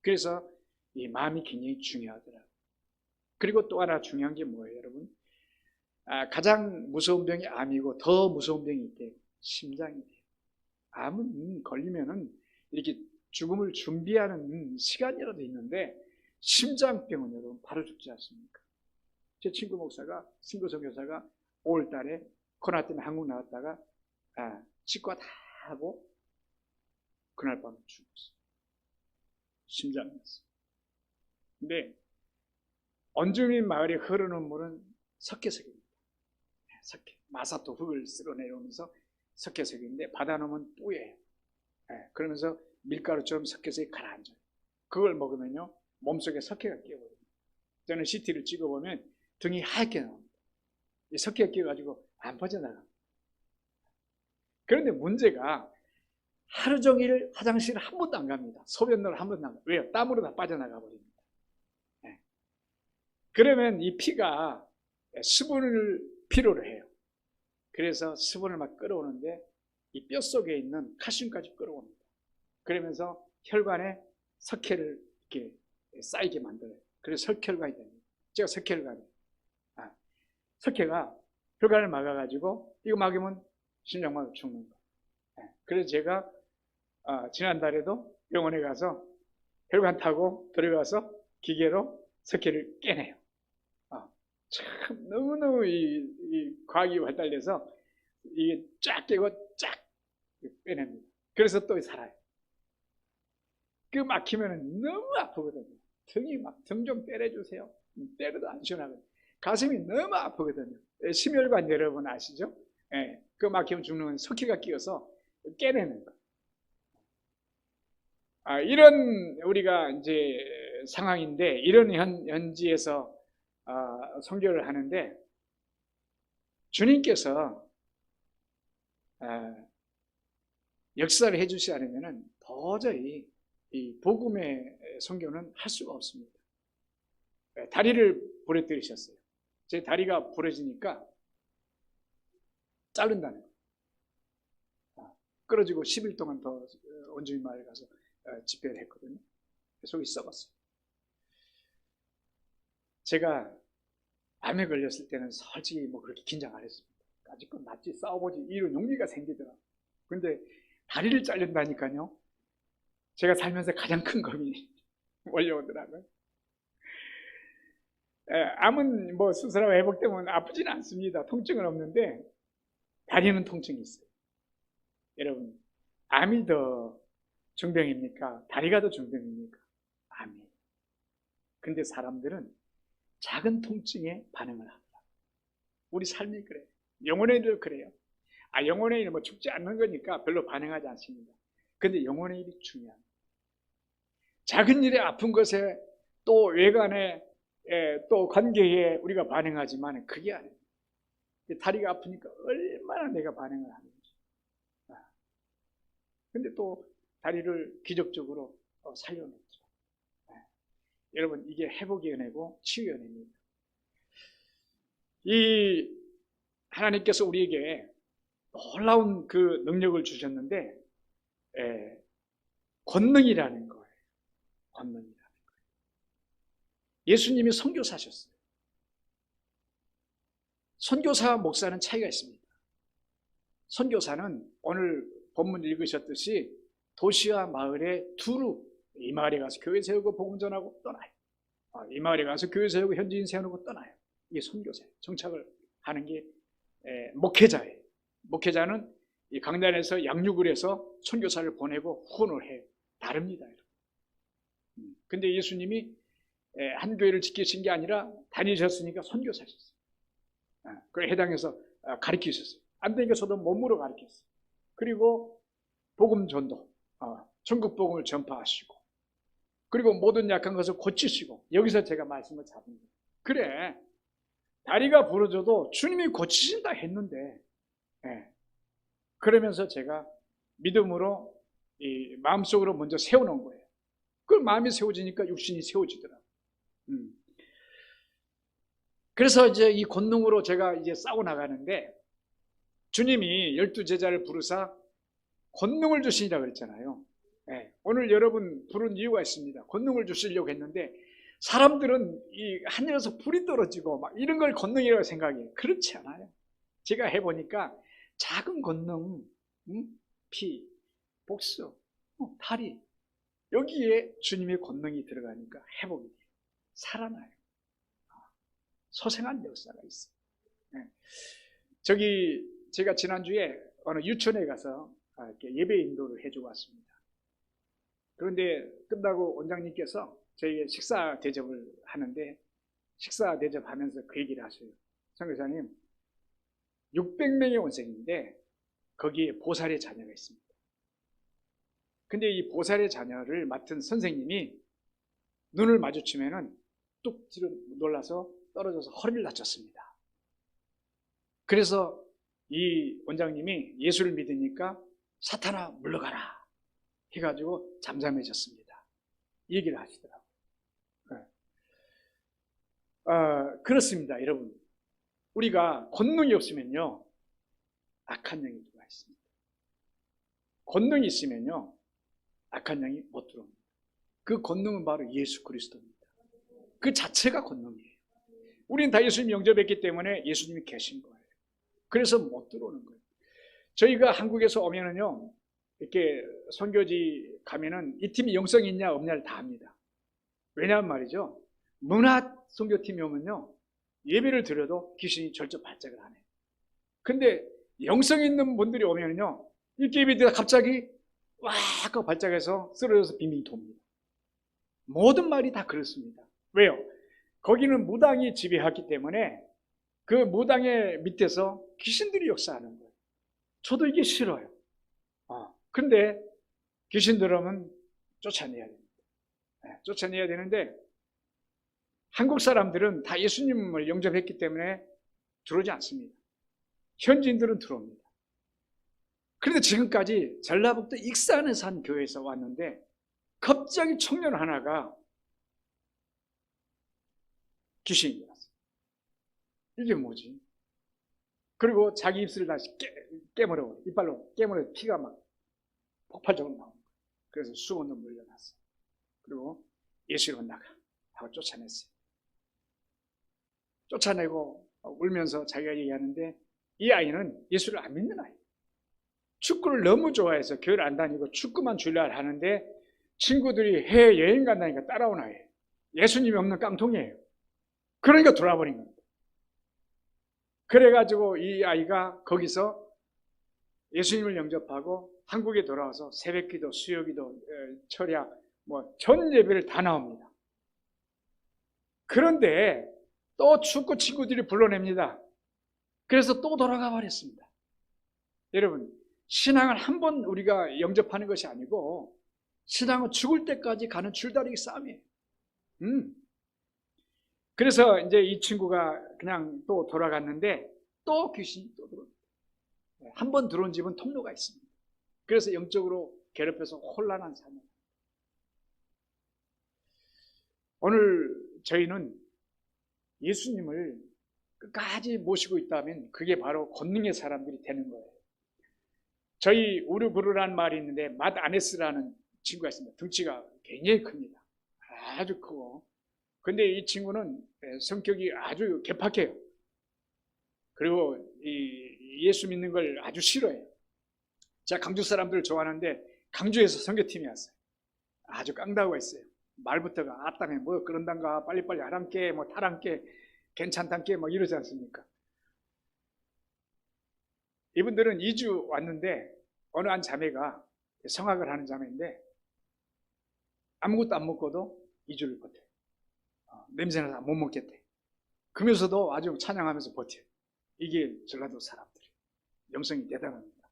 그래서 이 마음이 굉장히 중요하더라고요. 그리고 또 하나 중요한 게 뭐예요, 여러분? 가장 무서운 병이 암이고 더 무서운 병이 있대요. 심장이에요. 암은 걸리면은 이렇게 죽음을 준비하는 시간이라도 있는데 심장병은 여러분 바로 죽지 않습니까? 제 친구 목사가, 친구 선교사가 5월 달에 코로나 때문에 한국 나왔다가 치과 다 하고 그날 밤에 죽었어요. 심장이었어요. 근데 원주민 마을에 흐르는 물은 석회색입니다. 석회, 마사토 흙을 쓸어내려오면서 석회색인데 받아놓으면 뿌예요. 그러면서 밀가루처럼 석회색이 가라앉아요. 그걸 먹으면요 몸속에 석회가 끼어버려요. 저는 CT를 찍어보면 등이 하얗게 나옵니다. 이 석회가 끼어가지고 안 빠져나갑니다. 그런데 문제가 하루 종일 화장실을 한 번도 안 갑니다. 소변을 한 번도 안 갑니다. 왜요? 땀으로 다 빠져나가 버립니다. 그러면 이 피가 수분을 필요로 해요. 그래서 수분을 막 끌어오는데 이 뼛속에 있는 칼슘까지 끌어옵니다. 그러면서 혈관에 석회를 이렇게 쌓이게 만들어요. 그래서 석혈관이 됩니다. 제가 석혈관이에요. 석회가 혈관을 막아가지고 이거 막으면 심장마비 죽는 거예요. 그래서 제가 지난달에도 병원에 가서 혈관 타고 들어가서 기계로 석회를 깨내요. 참 너무너무 이 과학이 발달돼서 이게 쫙 깨고 쫙 빼냅니다. 그래서 또 살아요. 그 막히면 너무 아프거든요. 등이 막 등 좀 때려주세요. 때려도 안 시원하거든요. 가슴이 너무 아프거든요. 심혈관 여러분 아시죠? 그 막히면 죽는 건 석회가 끼어서 깨내는 거. 이런 우리가 이제 상황인데 이런 현지에서 선교를 하는데 주님께서 역사를 해주지 않으면 도저히 이 복음의 선교는 할 수가 없습니다. 다리를 부러뜨리셨어요. 제 다리가 부러지니까 자른다는 거예요. 끌어지고 10일 동안 더 원주민 마을에 가서 집회를 했거든요. 속이 썩었어요. 제가 암에 걸렸을 때는 솔직히 뭐 그렇게 긴장 안 했습니다. 아직껏 낫지 싸워보지 이런 용기가 생기더라고요. 근데 다리를 자른다니까요. 제가 살면서 가장 큰 겁이 몰려오더라고요. 암은 뭐 수술하고 회복되면 아프지는 않습니다. 통증은 없는데 다리는 통증이 있어요. 여러분, 암이 더 중병입니까? 다리가 더 중병입니까? 암이. 근데 사람들은 작은 통증에 반응을 하더라고요. 우리 삶이 그래요. 영혼의 일도 그래요. 영혼의 일은 뭐 죽지 않는 거니까 별로 반응하지 않습니다. 근데 영혼의 일이 중요합니다. 작은 일에 아픈 것에 또 외관에 또 관계에 우리가 반응하지만 그게 아니에요. 다리가 아프니까 얼마나 내가 반응을 하는지. 근데 또 다리를 기적적으로 살려냈죠. 여러분, 이게 회복의 은혜고 치유의 은혜입니다. 이 하나님께서 우리에게 놀라운 그 능력을 주셨는데 권능이라는 거예요. 권능이라는 거예요. 예수님이 선교사셨어요. 선교사와 목사는 차이가 있습니다. 선교사는 오늘 본문 읽으셨듯이 도시와 마을에 두루 이 마을에 가서 교회 세우고 복음 전하고 떠나요. 이 마을에 가서 교회 세우고 현지인 세우고 떠나요. 이게 선교사예요. 정착을 하는 게 목회자예요. 목회자는 이 강단에서 양육을 해서 선교사를 보내고 후원을 해요. 다릅니다. 근데 예수님이 한 교회를 지키신 게 아니라 다니셨으니까 선교사셨어요. 그걸 해당해서 가르치셨어요. 안 되니까 저도 몸으로 가르쳤어요. 그리고 복음 전도, 천국 복음을 전파하시고, 그리고 모든 약한 것을 고치시고, 여기서 제가 말씀을 잡습니다. 그래, 다리가 부러져도 주님이 고치신다 했는데, 그러면서 제가 믿음으로 이 마음속으로 먼저 세워놓은 거예요. 그걸 마음이 세워지니까 육신이 세워지더라고요. 그래서 이제 이 권능으로 제가 이제 싸워 나가는데, 주님이 12제자를 부르사 권능을 주시리라 그랬잖아요. 오늘 여러분 부른 이유가 있습니다. 권능을 주시려고 했는데 사람들은 이 하늘에서 불이 떨어지고 막 이런 걸 권능이라고 생각해요. 그렇지 않아요. 제가 해보니까 작은 권능, 피, 복수, 다리, 여기에 주님의 권능이 들어가니까 회복이 돼요. 살아나요. 소생한 역사가 있어요. 제가 지난주에 어느 유치원에 가서 이렇게 예배 인도를 해주고 왔습니다. 그런데 끝나고 원장님께서 저희에게 식사 대접을 하는데, 식사 대접하면서 그 얘기를 하셔요. 선교사님, 600명의 원생인데 거기에 보살의 자녀가 있습니다. 근데 이 보살의 자녀를 맡은 선생님이 눈을 마주치면은 뚝 뒤로 놀라서 떨어져서 허리를 다쳤습니다. 그래서 이 원장님이 예수를 믿으니까 사탄아 물러가라 해가지고 잠잠해졌습니다. 이 얘기를 하시더라고요. 그렇습니다, 여러분. 우리가 권능이 없으면요, 악한 영이 들어와 있습니다. 권능이 있으면요, 악한 영이 못 들어옵니다. 그 권능은 바로 예수 그리스도입니다. 그 자체가 권능이에요. 우리는 다 예수님 영접했기 때문에 예수님이 계신 거예요. 그래서 못 들어오는 거예요. 저희가 한국에서 오면은요, 이렇게 선교지 가면은 이 팀이 영성이 있냐 없냐를 다 합니다. 왜냐하면 말이죠, 문화 선교팀이 오면요, 예배를 드려도 귀신이 절적 발작을 안 해요. 근데 영성 있는 분들이 오면요, 이렇게 예배 드리다 갑자기 와 하고 발작해서 쓰러져서 빙빙 돕니다. 모든 말이 다 그렇습니다. 왜요? 거기는 무당이 지배하기 때문에 그 무당의 밑에서 귀신들이 역사하는 거예요. 저도 이게 싫어요. 근데 귀신 들어오면 쫓아내야 됩니다. 쫓아내야 되는데 한국 사람들은 다 예수님을 영접했기 때문에 들어오지 않습니다. 현지인들은 들어옵니다. 그런데 지금까지 전라북도 익산에 산 교회에서 왔는데 갑자기 청년 하나가 귀신이 들었어요. 이게 뭐지? 그리고 자기 입술을 다시 깨물어, 이빨로 깨물어 피가 막 폭발적으로 나오는 거예요. 그래서 수건도 물려놨어요. 그리고 예수로 나가 하고 쫓아냈어요. 쫓아내고 울면서 자기가 얘기하는데, 이 아이는 예수를 안 믿는 아이예요. 축구를 너무 좋아해서 교회를 안 다니고 축구만 줄라 하는데 친구들이 해외 여행 간다니까 따라온 아이예요. 예수님이 없는 깡통이에요. 그러니까 돌아버린 겁니다. 그래가지고 이 아이가 거기서 예수님을 영접하고 한국에 돌아와서 새벽기도, 수요기도, 철야, 전 예배를 다 나옵니다. 그런데 또 축구 친구들이 불러냅니다. 그래서 또 돌아가 버렸습니다. 여러분, 신앙을 한 번 우리가 영접하는 것이 아니고 신앙은 죽을 때까지 가는 줄다리기 싸움이에요. 그래서 이제 이 친구가 그냥 또 돌아갔는데 또 귀신이 또 들어옵니다. 한 번 들어온 집은 통로가 있습니다. 그래서 영적으로 괴롭혀서 혼란한 삶을. 오늘 저희는 예수님을 끝까지 모시고 있다면 그게 바로 권능의 사람들이 되는 거예요. 저희 우르부르라는 말이 있는데 맛 아네스라는 친구가 있습니다. 등치가 굉장히 큽니다. 아주 크고. 근데 이 친구는 성격이 아주 개팍해요. 그리고 예수 믿는 걸 아주 싫어해요. 제가 강주 사람들을 좋아하는데 강주에서 선교팀이 왔어요. 아주 깡다구가 있어요. 말부터가 아따매 뭐 그런단가 빨리빨리 하란께 뭐 타란께 괜찮단께 뭐 이러지 않습니까? 이분들은 2주 왔는데 어느 한 자매가 성학을 하는 자매인데 아무것도 안 먹고도 2주를 버텨요. 냄새나서 못 먹겠대. 그러면서도 아주 찬양하면서 버텨요. 이게 전라도 사람들이에요. 영성이 대단합니다.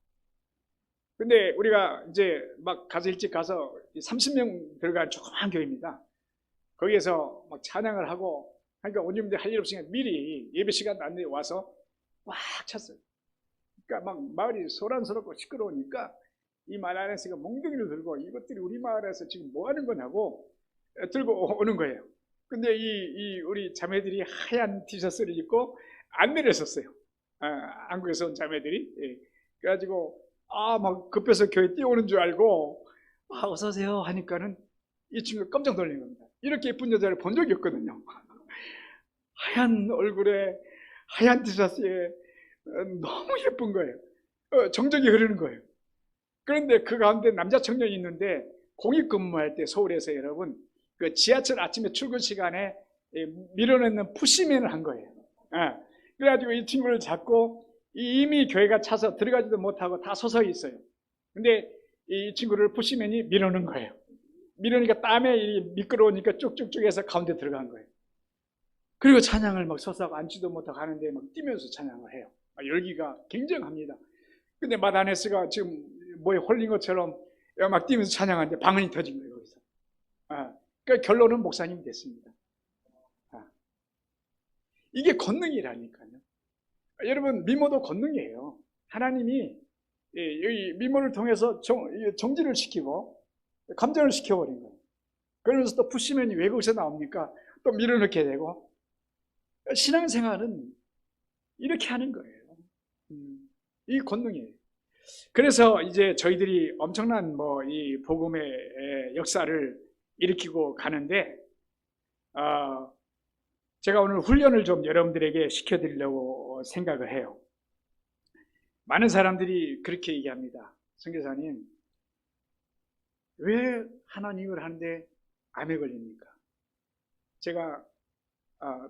근데 우리가 이제 막 가서 일찍 가서 30명 들어간 조그만 교회입니다. 거기에서 막 찬양을 하고 그러니까 오님들 할 일 없으니까 미리 예배 시간 안에 와서 꽉 찼어요. 그러니까 막 마을이 소란스럽고 시끄러우니까 이 말 안에서 몽둥이를 들고 이것들이 우리 마을에서 지금 뭐 하는 거냐고 들고 오는 거예요. 근데 우리 자매들이 하얀 티셔츠를 입고 안 내렸었어요. 한국에서 온 자매들이. 예. 그래가지고 막 급해서 교회 뛰어오는 줄 알고 어서오세요 하니까는 이 친구가 깜짝 놀란 겁니다. 이렇게 예쁜 여자를 본 적이 없거든요. 하얀 얼굴에 하얀 티셔츠에 너무 예쁜 거예요. 정적이 흐르는 거예요. 그런데 그 가운데 남자 청년이 있는데 공익근무할 때 서울에서 여러분 그 지하철 아침에 출근 시간에 밀어넣는 푸시맨을 한 거예요. 그래가지고 이 친구를 잡고 이미 교회가 차서 들어가지도 못하고 다 서서 있어요. 근데 이 친구를 푸시맨이 밀어넣은 거예요. 밀으니까 땀에 미끄러우니까 쭉쭉쭉 해서 가운데 들어간 거예요. 그리고 찬양을 막 서서 앉지도 못하고 하는데 막 뛰면서 찬양을 해요. 열기가 굉장합니다. 근데 마다네스가 지금 뭐에 홀린 것처럼 막 뛰면서 찬양하는데 방언이 터진 거예요, 거기서. 그러니까 결론은 목사님이 됐습니다. 이게 권능이라니까요. 여러분, 미모도 권능이에요. 하나님이 이 미모를 통해서 정지를 시키고 감정을 시켜버린 거예요. 그러면서 또 푸시면이 왜 거기서 나옵니까? 또 밀어넣게 되고. 신앙생활은 이렇게 하는 거예요. 이 권능이에요. 그래서 이제 저희들이 엄청난 이 복음의 역사를 일으키고 가는데, 제가 오늘 훈련을 좀 여러분들에게 시켜드리려고 생각을 해요. 많은 사람들이 그렇게 얘기합니다. 선교사님, 왜 하나님을 하는데 암에 걸립니까? 제가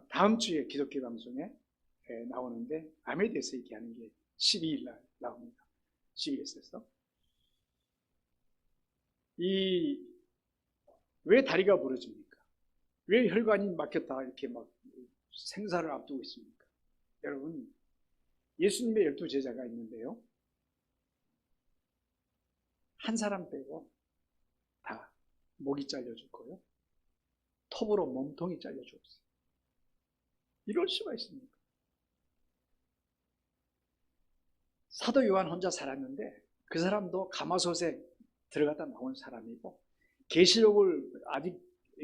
다음 주에 기독교 방송에 나오는데 암에 대해서 얘기하는 게 12일 날 나옵니다. 12일에서. 왜 다리가 부러집니까? 왜 혈관이 막혔다 이렇게 막 생사를 앞두고 있습니까? 여러분, 예수님의 12제자가 있는데요. 한 사람 빼고 다 목이 잘려 죽고요. 톱으로 몸통이 잘려 죽었어요. 이럴 수가 있습니까? 사도 요한 혼자 살았는데 그 사람도 가마솥에 들어갔다 나온 사람이고, 계시록을 아직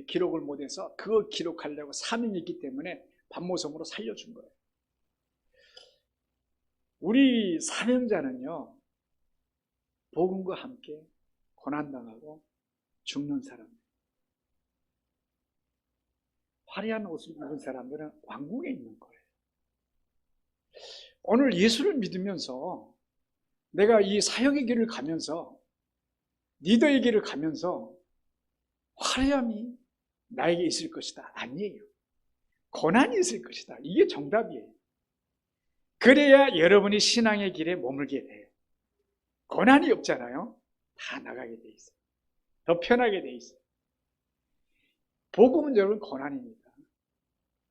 기록을 못해서 그거 기록하려고 사명이 있기 때문에 반모섬으로 살려준 거예요. 우리 사명자는요, 복음과 함께 고난당하고 죽는 사람들, 화려한 옷을 입은 사람들은 왕궁에 있는 거예요. 오늘 예수를 믿으면서 내가 이 사역의 길을 가면서, 리더의 길을 가면서 화려함이 나에게 있을 것이다, 아니에요. 고난이 있을 것이다, 이게 정답이에요. 그래야 여러분이 신앙의 길에 머물게 돼요. 고난이 없잖아요. 다 나가게 돼 있어요. 더 편하게 돼 있어요. 복음은 여러분 고난입니다.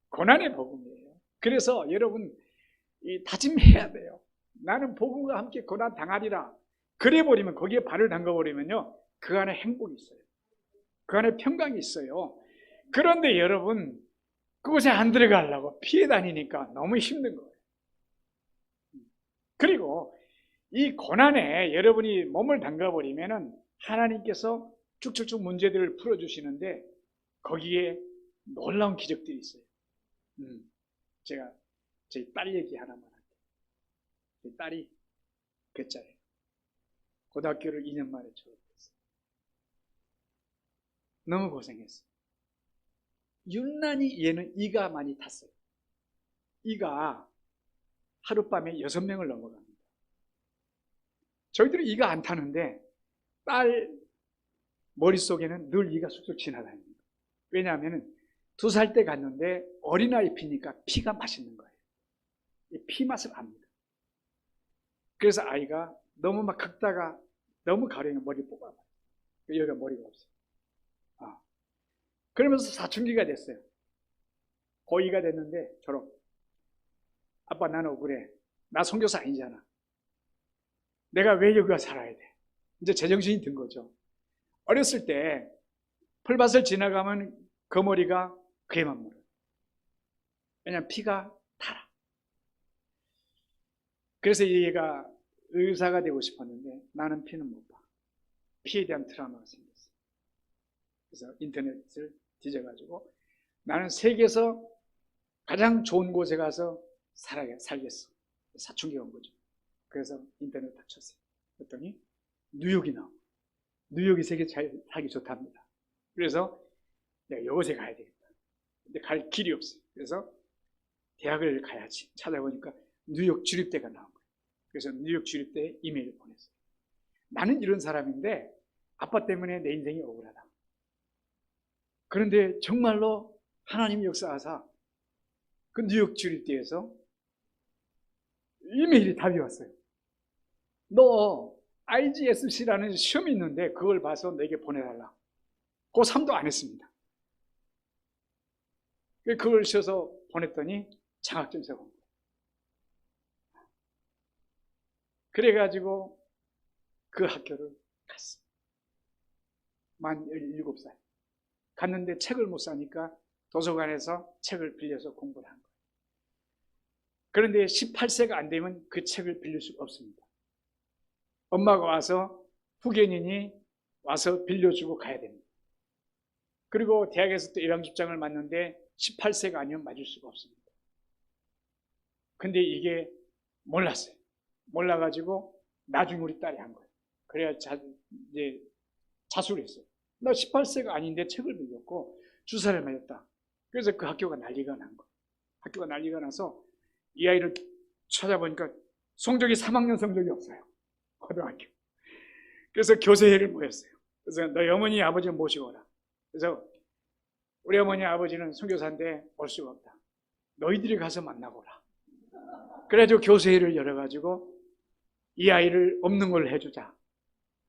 고난의 복음이에요. 그래서 여러분 다짐해야 돼요. 나는 복음과 함께 고난 당하리라. 그래 버리면, 거기에 발을 담가 버리면요, 그 안에 행복이 있어요. 그 안에 평강이 있어요. 그런데 여러분, 그곳에 안 들어가려고 피해 다니니까 너무 힘든 거예요. 그리고 이 고난에 여러분이 몸을 담가버리면은 하나님께서 쭉쭉쭉 문제들을 풀어주시는데 거기에 놀라운 기적들이 있어요. 제가 저희 딸 얘기 하나만 할게요. 저희 딸이 괴짜예요. 고등학교를 2년 만에 졸업했어요. 너무 고생했어요. 유난히 얘는 이가 많이 탔어요. 이가 하룻밤에 6명을 넘어갑니다. 저희들은 이가 안 타는데 딸 머릿속에는 늘 이가 쑥쑥 지나다닙니다. 왜냐하면 2살 때 갔는데 어린아이 피니까 피가 맛있는 거예요. 피 맛을 압니다. 그래서 아이가 너무 막 긁다가 너무 가려면 머리 뽑아봐요. 여기가 머리가 없어요. 그러면서 사춘기가 됐어요. 고2가 됐는데 졸업. 아빠, 나는 억울해. 나 선교사 아니잖아. 내가 왜 여기가 살아야 돼? 이제 제정신이 든 거죠. 어렸을 때 풀밭을 지나가면 그 머리가 그에만 물어요. 왜냐하면 피가 달아. 그래서 얘가 의사가 되고 싶었는데 나는 피는 못 봐. 피에 대한 트라우마가 생겼어. 그래서 인터넷을 뒤져가지고 나는 세계에서 가장 좋은 곳에 가서 살겠어. 사춘기가 온 거죠. 그래서 인터넷 딱 쳤어요. 그랬더니 뉴욕이 나와. 뉴욕이 세계 잘 살기 좋답니다. 그래서 내가 이곳에 가야 되겠다. 근데 갈 길이 없어요. 그래서 대학을 가야지. 찾아보니까 뉴욕 주립대가 나온 거예요. 그래서 뉴욕 주립대에 이메일을 보냈어요. 나는 이런 사람인데 아빠 때문에 내 인생이 억울하다. 그런데 정말로 하나님 역사하사 그 뉴욕 주립대에서 이메일이 답이 왔어요. 너 IGSC라는 시험이 있는데 그걸 봐서 내게 보내달라. 고3도 안 했습니다. 그걸 써서 보냈더니 장학점수가 온 거예요. 그래가지고 그 학교를 갔어요. 만 17살. 갔는데 책을 못 사니까 도서관에서 책을 빌려서 공부를 한 거예요. 그런데 18세가 안 되면 그 책을 빌릴 수가 없습니다. 엄마가 와서 후견인이 와서 빌려주고 가야 됩니다. 그리고 대학에서 또 예방접종을 맞는데 18세가 아니면 맞을 수가 없습니다. 근데 이게 몰랐어요. 몰라가지고 나중에 우리 딸이 한 거예요. 그래야 이제 자수를 했어요. 나 18세가 아닌데 책을 빌렸고 주사를 맞았다. 그래서 그 학교가 난리가 난 거예요. 학교가 난리가 나서 이 아이를 찾아보니까 성적이 3학년 성적이 없어요. 고등학교. 그래서 교세회를 모였어요. 그래서 너희 어머니 아버지를 모시고 오라. 그래서 우리 어머니 아버지는 선교사인데 올 수가 없다. 너희들이 가서 만나보라. 그래가지고 교세회를 열어가지고 이 아이를 없는 걸 해주자.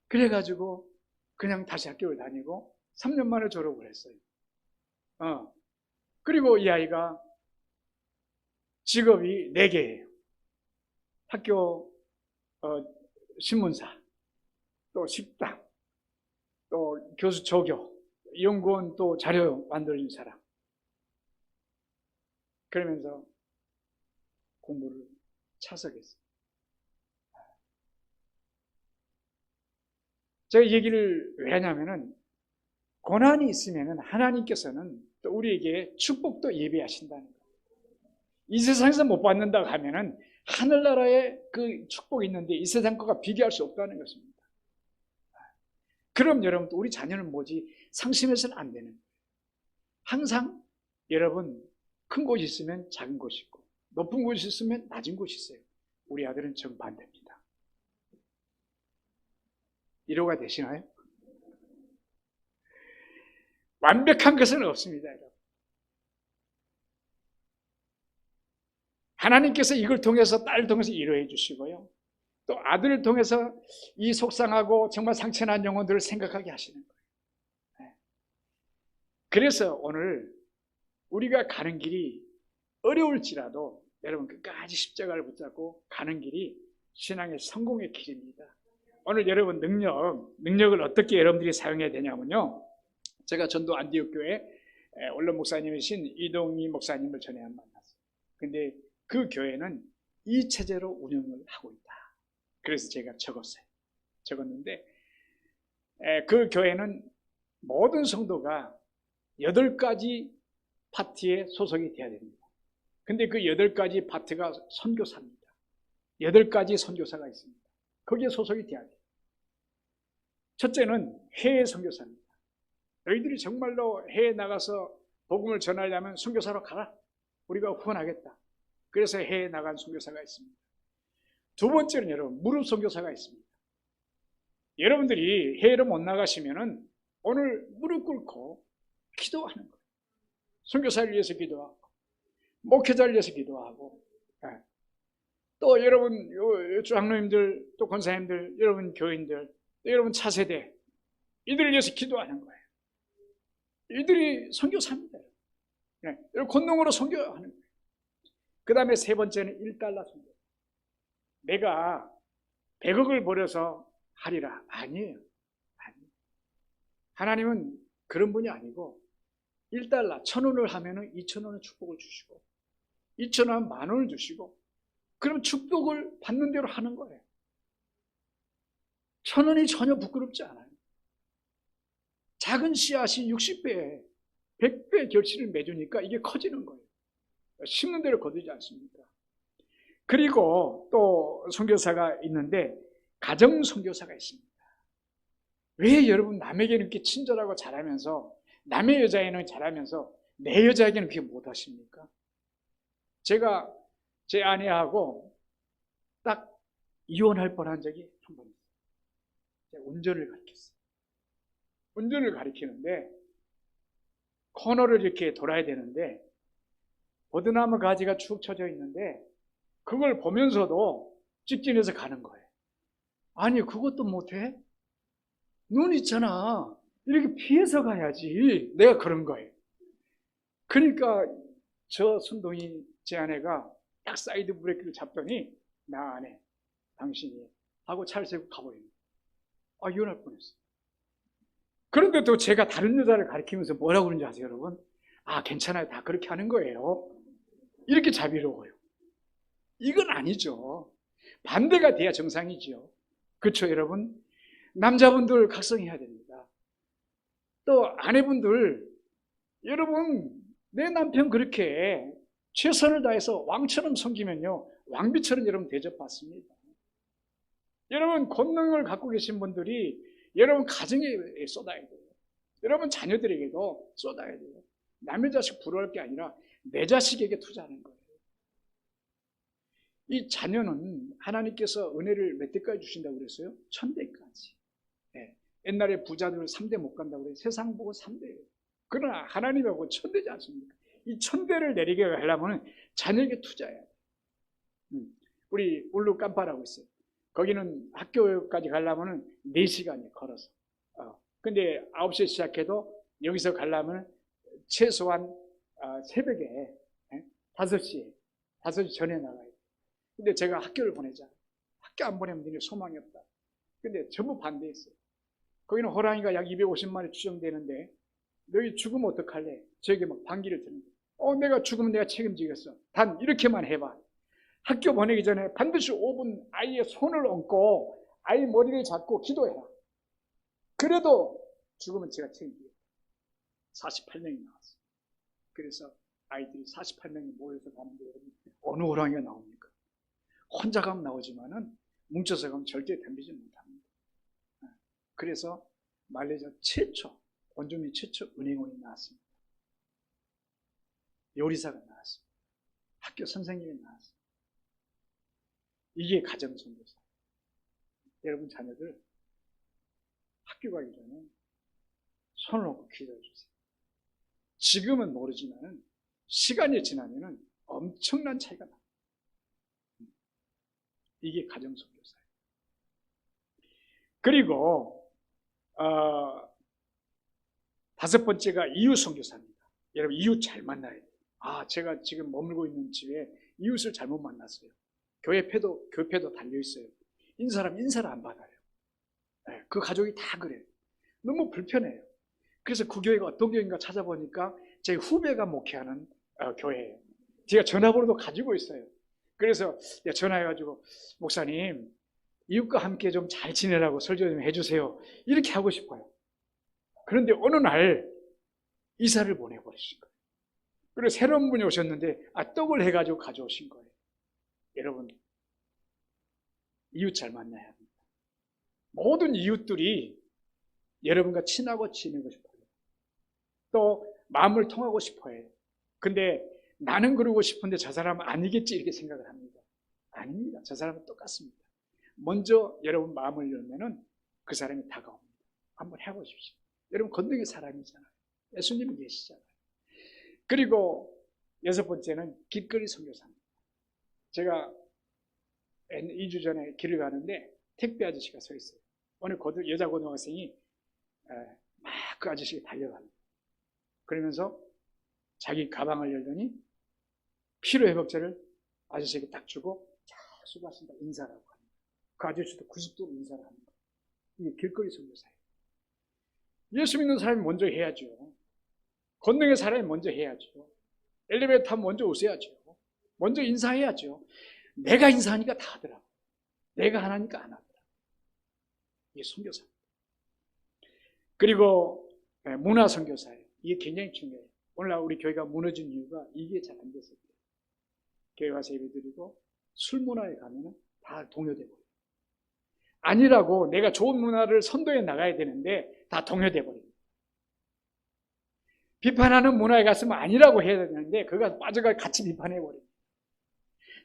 그래가지고 그냥 다시 학교를 다니고 3년 만에 졸업을 했어요. 그리고 이 아이가 직업이 4개예요. 학교 신문사, 또 식당, 또 교수 조교, 연구원 또 자료 만드는 사람. 그러면서 공부를 차석했어요. 제가 얘기를 왜 하냐면은 고난이 있으면은 하나님께서는 또 우리에게 축복도 예비하신다는 거예요. 이 세상에서 못 받는다고 하면은 하늘나라에 그 축복이 있는데 이 세상 거가 비교할 수 없다는 것입니다. 그럼 여러분, 우리 자녀는 뭐지? 상심해서는 안 되는 거예요. 항상 여러분, 큰 곳이 있으면 작은 곳이 있고 높은 곳이 있으면 낮은 곳이 있어요. 우리 아들은 정반대입니다. 이해가 되시나요? 완벽한 것은 없습니다, 여러분. 하나님께서 이걸 통해서 딸을 통해서 이루어 주시고요. 또 아들을 통해서 이 속상하고 정말 상처난 영혼들을 생각하게 하시는 거예요. 그래서 오늘 우리가 가는 길이 어려울지라도 여러분 끝까지 십자가를 붙잡고 가는 길이 신앙의 성공의 길입니다. 오늘 여러분 능력을 어떻게 여러분들이 사용해야 되냐면요. 제가 전도 안디옥교회 원로 목사님이신 이동희 목사님을 전에 만났어요. 근데 그 교회는 이 체제로 운영을 하고 있다. 그래서 제가 적었는데 그 교회는 모든 성도가 8가지 파트에 소속이 돼야 됩니다. 근데 그 8가지 파트가 선교사입니다. 8가지 선교사가 있습니다. 거기에 소속이 돼야 돼요. 첫째는 해외 선교사입니다. 너희들이 정말로 해외에 나가서 복음을 전하려면 선교사로 가라. 우리가 후원하겠다. 그래서 해외에 나간 선교사가 있습니다. 두 번째는 여러분, 무릎 선교사가 있습니다. 여러분들이 해외로 못 나가시면은 오늘 무릎 꿇고 기도하는 거예요. 선교사를 위해서 기도하고 목회자를 위해서 기도하고 또 여러분 장로님들 또 권사님들 여러분 교인들 또 여러분 차세대 이들을 위해서 기도하는 거예요. 이들이 선교사입니다. 권능으로 선교하는 거예요. 그 다음에 세 번째는 1달러 선교. 내가 100억을 벌여서 하리라. 아니에요. 하나님은 그런 분이 아니고 1달러 1,000원을 하면은 2,000원의 축복을 주시고 2,000원 10,000원을 주시고 그럼 축복을 받는 대로 하는 거예요. 1,000원이 전혀 부끄럽지 않아요. 작은 씨앗이 60배, 100배 결실을 맺으니까 이게 커지는 거예요. 심는 대로 거두지 않습니까? 그리고 또 선교사가 있는데 가정 선교사가 있습니다. 왜 여러분 남에게는 이렇게 친절하고 잘하면서 남의 여자에는 잘하면서 내 여자에게는 그렇게 못하십니까? 제가 제 아내하고 딱 이혼할 뻔한 적이 한 번 있어요. 제가 운전을 가르쳤어요. 운전을 가르치는데 코너를 이렇게 돌아야 되는데 버드나무 가지가 축 쳐져 있는데 그걸 보면서도 직진해서 가는 거예요. 아니 그것도 못해? 눈 있잖아. 이렇게 피해서 가야지. 내가 그런 거예요. 그러니까 저 순둥이 제 아내가 딱 사이드 브레이크를 잡더니 나 아내 당신이 하고 차를 세고 가버리는 거예요. 이혼할 뻔했어요. 그런데도 제가 다른 여자를 가리키면서 뭐라고 그러는지 아세요, 여러분? 괜찮아요. 다 그렇게 하는 거예요. 이렇게 자비로워요. 이건 아니죠. 반대가 돼야 정상이지요. 그렇죠, 여러분? 남자분들 각성해야 됩니다. 또 아내분들, 여러분, 내 남편 그렇게 최선을 다해서 왕처럼 섬기면요, 왕비처럼 여러분 대접받습니다. 여러분, 권능을 갖고 계신 분들이 여러분 가정에 쏟아야 돼요. 여러분 자녀들에게도 쏟아야 돼요. 남의 자식 부러워할 게 아니라 내 자식에게 투자하는 거예요. 이 자녀는 하나님께서 은혜를 몇 대까지 주신다고 그랬어요? 1000대까지. 네. 옛날에 부자들 3대 못 간다고 그래요. 세상 보고 3대예요. 그러나 하나님하고 1000대지 않습니까? 이 1000대를 내리게 하려면 자녀에게 투자해야 돼요. 우리 울루 깜파라고 있어요. 거기는 학교까지 가려면 4시간이에요, 걸어서. 근데 9시에 시작해도 여기서 가려면 최소한 새벽에 5시 전에 나가야 돼요. 근데 제가 학교를 보내자. 학교 안 보내면 너네 소망이 없다. 근데 전부 반대했어요. 거기는 호랑이가 약 250마리 추정되는데 너희 죽으면 어떡할래? 저에게 막 반기를 드는 거예요. 내가 죽으면 내가 책임지겠어. 단 이렇게만 해봐. 학교 보내기 전에 반드시 5분 아이의 손을 얹고 아이 머리를 잡고 기도해라. 그래도 죽으면 제가 책임지겠다. 48명이 나왔어요. 그래서 아이들이 48명이 모여서 가는데 어느 호랑이가 나옵니까? 혼자 가면 나오지만은 뭉쳐서 가면 절대 덤비지 못합니다. 그래서 말레이시아 최초, 원주민 최초 은행원이 나왔습니다. 요리사가 나왔습니다. 학교 선생님이 나왔습니다. 이게 가정선교사. 여러분 자녀들 학교 가기 전에 손을 놓고 기도해 주세요. 지금은 모르지만 시간이 지나면 엄청난 차이가 납니다. 이게 가정선교사예요. 그리고 5번째가 이웃선교사입니다. 여러분 이웃 잘 만나야 돼요. 제가 지금 머물고 있는 집에 이웃을 잘못 만났어요. 교회패도 달려있어요. 인사를 안 받아요. 네, 그 가족이 다 그래요. 너무 불편해요. 그래서 그 교회가 어떤 교회인가 찾아보니까 제 후배가 목회하는 교회예요. 제가 전화번호도 가지고 있어요. 그래서 전화해가지고 목사님 이웃과 함께 좀 잘 지내라고 설교 좀 해주세요. 이렇게 하고 싶어요. 그런데 어느 날 이사를 보내버리신 거예요. 그리고 새로운 분이 오셨는데 떡을 해가지고 가져오신 거예요. 여러분 이웃 잘 만나야 합니다. 모든 이웃들이 여러분과 친하고 지내고 싶어요. 또 마음을 통하고 싶어요. 근데 나는 그러고 싶은데 저 사람은 아니겠지 이렇게 생각을 합니다. 아닙니다. 저 사람은 똑같습니다. 먼저 여러분 마음을 열면은 그 사람이 다가옵니다. 한번 해보십시오. 여러분 건능의 사람이잖아요. 예수님이 계시잖아요. 그리고 6번째는 길거리 선교사입니다. 제가 2주 전에 길을 가는데 택배 아저씨가 서 있어요. 어느 여자 고등학생이 막 그 아저씨가 달려갑니다. 그러면서 자기 가방을 열더니 피로회복제를 아저씨에게 딱 주고 자 수고하신다 인사라고 합니다. 그 아저씨도 90도로 인사를 합니다. 이게 길거리 선교사예요. 예수 믿는 사람이 먼저 해야죠. 권능의 사람이 먼저 해야죠. 엘리베이터 타면 먼저 오셔야죠. 먼저 인사해야죠. 내가 인사하니까 다 하더라고. 내가 하나니까 안 하더라고. 이게 선교사입니다. 그리고 문화 선교사예요. 이게 굉장히 중요해요. 오늘날 우리 교회가 무너진 이유가 이게 잘 안 됐어요. 교회 가서 예배드리고 술 문화에 가면 다 동요되고 아니라고 내가 좋은 문화를 선도해 나가야 되는데 다 동요돼 버립니다. 비판하는 문화에 갔으면 아니라고 해야 되는데 그가 빠져가 같이 비판해 버립니다.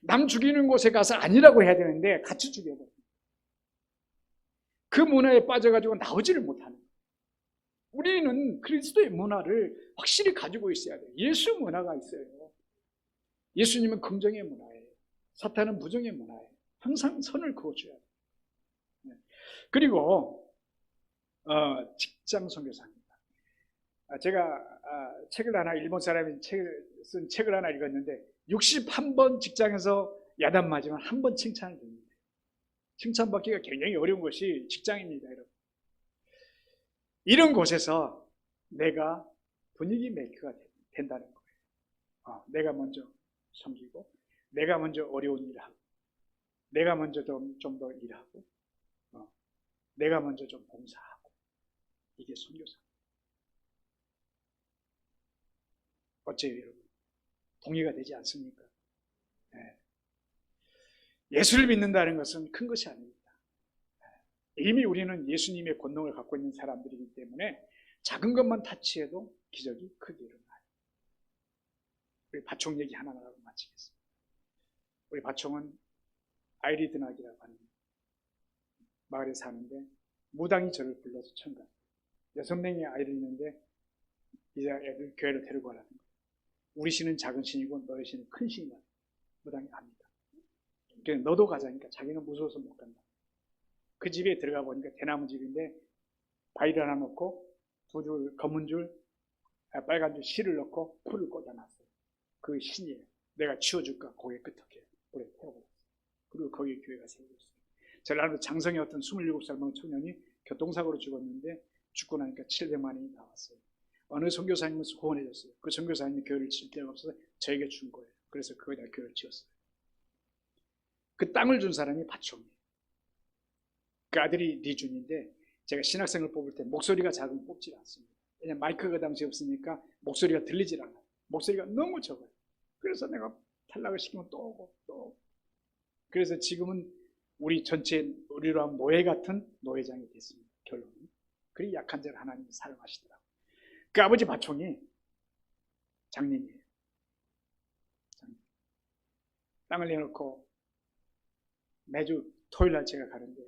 남 죽이는 곳에 가서 아니라고 해야 되는데 같이 죽여버립니다. 그 문화에 빠져가지고 나오지를 못하는 거예요. 우리는 그리스도의 문화를 확실히 가지고 있어야 돼요. 예수 문화가 있어요. 예수님은 긍정의 문화예요. 사탄은 부정의 문화예요. 항상 선을 그어줘야 돼요. 그리고 빗장 선교사입니다. 제가 책을 하나, 일본 사람이 쓴 책을 하나 읽었는데 61번 직장에서 야단 맞으면 한 번 칭찬을 줍니다. 칭찬받기가 굉장히 어려운 것이 직장입니다, 여러분. 이런 곳에서 내가 분위기 메이커가 된다는 거예요. 내가 먼저 섬기고, 내가 먼저 어려운 일을 하고, 내가 먼저 좀 더 일하고, 내가 먼저 좀 봉사하고, 이게 선교사. 어째요, 여러분? 동의가 되지 않습니까? 네. 예수를 믿는다는 것은 큰 것이 아닙니다. 이미 우리는 예수님의 권능을 갖고 있는 사람들이기 때문에 작은 것만 타치해도 기적이 크게 일어나요. 우리 바총 얘기 하나만 하고 마치겠습니다. 우리 바총은 아이리드낙이라고 하는 마을에 사는데 무당이 저를 불러서 청가. 6명의 아이를 있는데 이제 애들 교회로 데리고 가라는 거예요. 우리 신은 작은 신이고 너희 신은 큰 신이다. 무당이 압니다. 그러니까 너도 가자니까 자기는 무서워서 못 간다. 그 집에 들어가 보니까 대나무 집인데 바위를 하나 놓고 2줄 검은 줄 빨간 줄 실을 넣고 풀을 꽂아놨어요. 그 신이에요. 내가 치워줄까? 고개 끄덕해 불에 태워버렸어요. 그리고 거기에 교회가 세워졌어요. 전라도 장성의 어떤 27살 먹은 청년이 교통사고로 죽었는데 죽고 나니까 700만 원이 나왔어요. 어느 선교사님은 후원해줬어요. 그 선교사님이 교회를 칠 데가 없어서 저에게 준 거예요. 그래서 거기다 교회를 지었어요. 그 땅을 준 사람이 바총이에요. 그 아들이 리준인데 제가 신학생을 뽑을 때 목소리가 작으면 뽑지 않습니다. 왜냐하면 마이크가 당시 없으니까 목소리가 들리질 않아요. 목소리가 너무 적어요. 그래서 내가 탈락을 시키면 또 오고 또 오고. 그래서 지금은 우리 전체 우리로 하면 노예 같은 노예장이 됐습니다. 결론은. 그리 약한 자를 하나님이 사용하시더라고요. 그 아버지 바총이 장님이에요. 장님. 땅을 내놓고 매주 토요일날 제가 가는데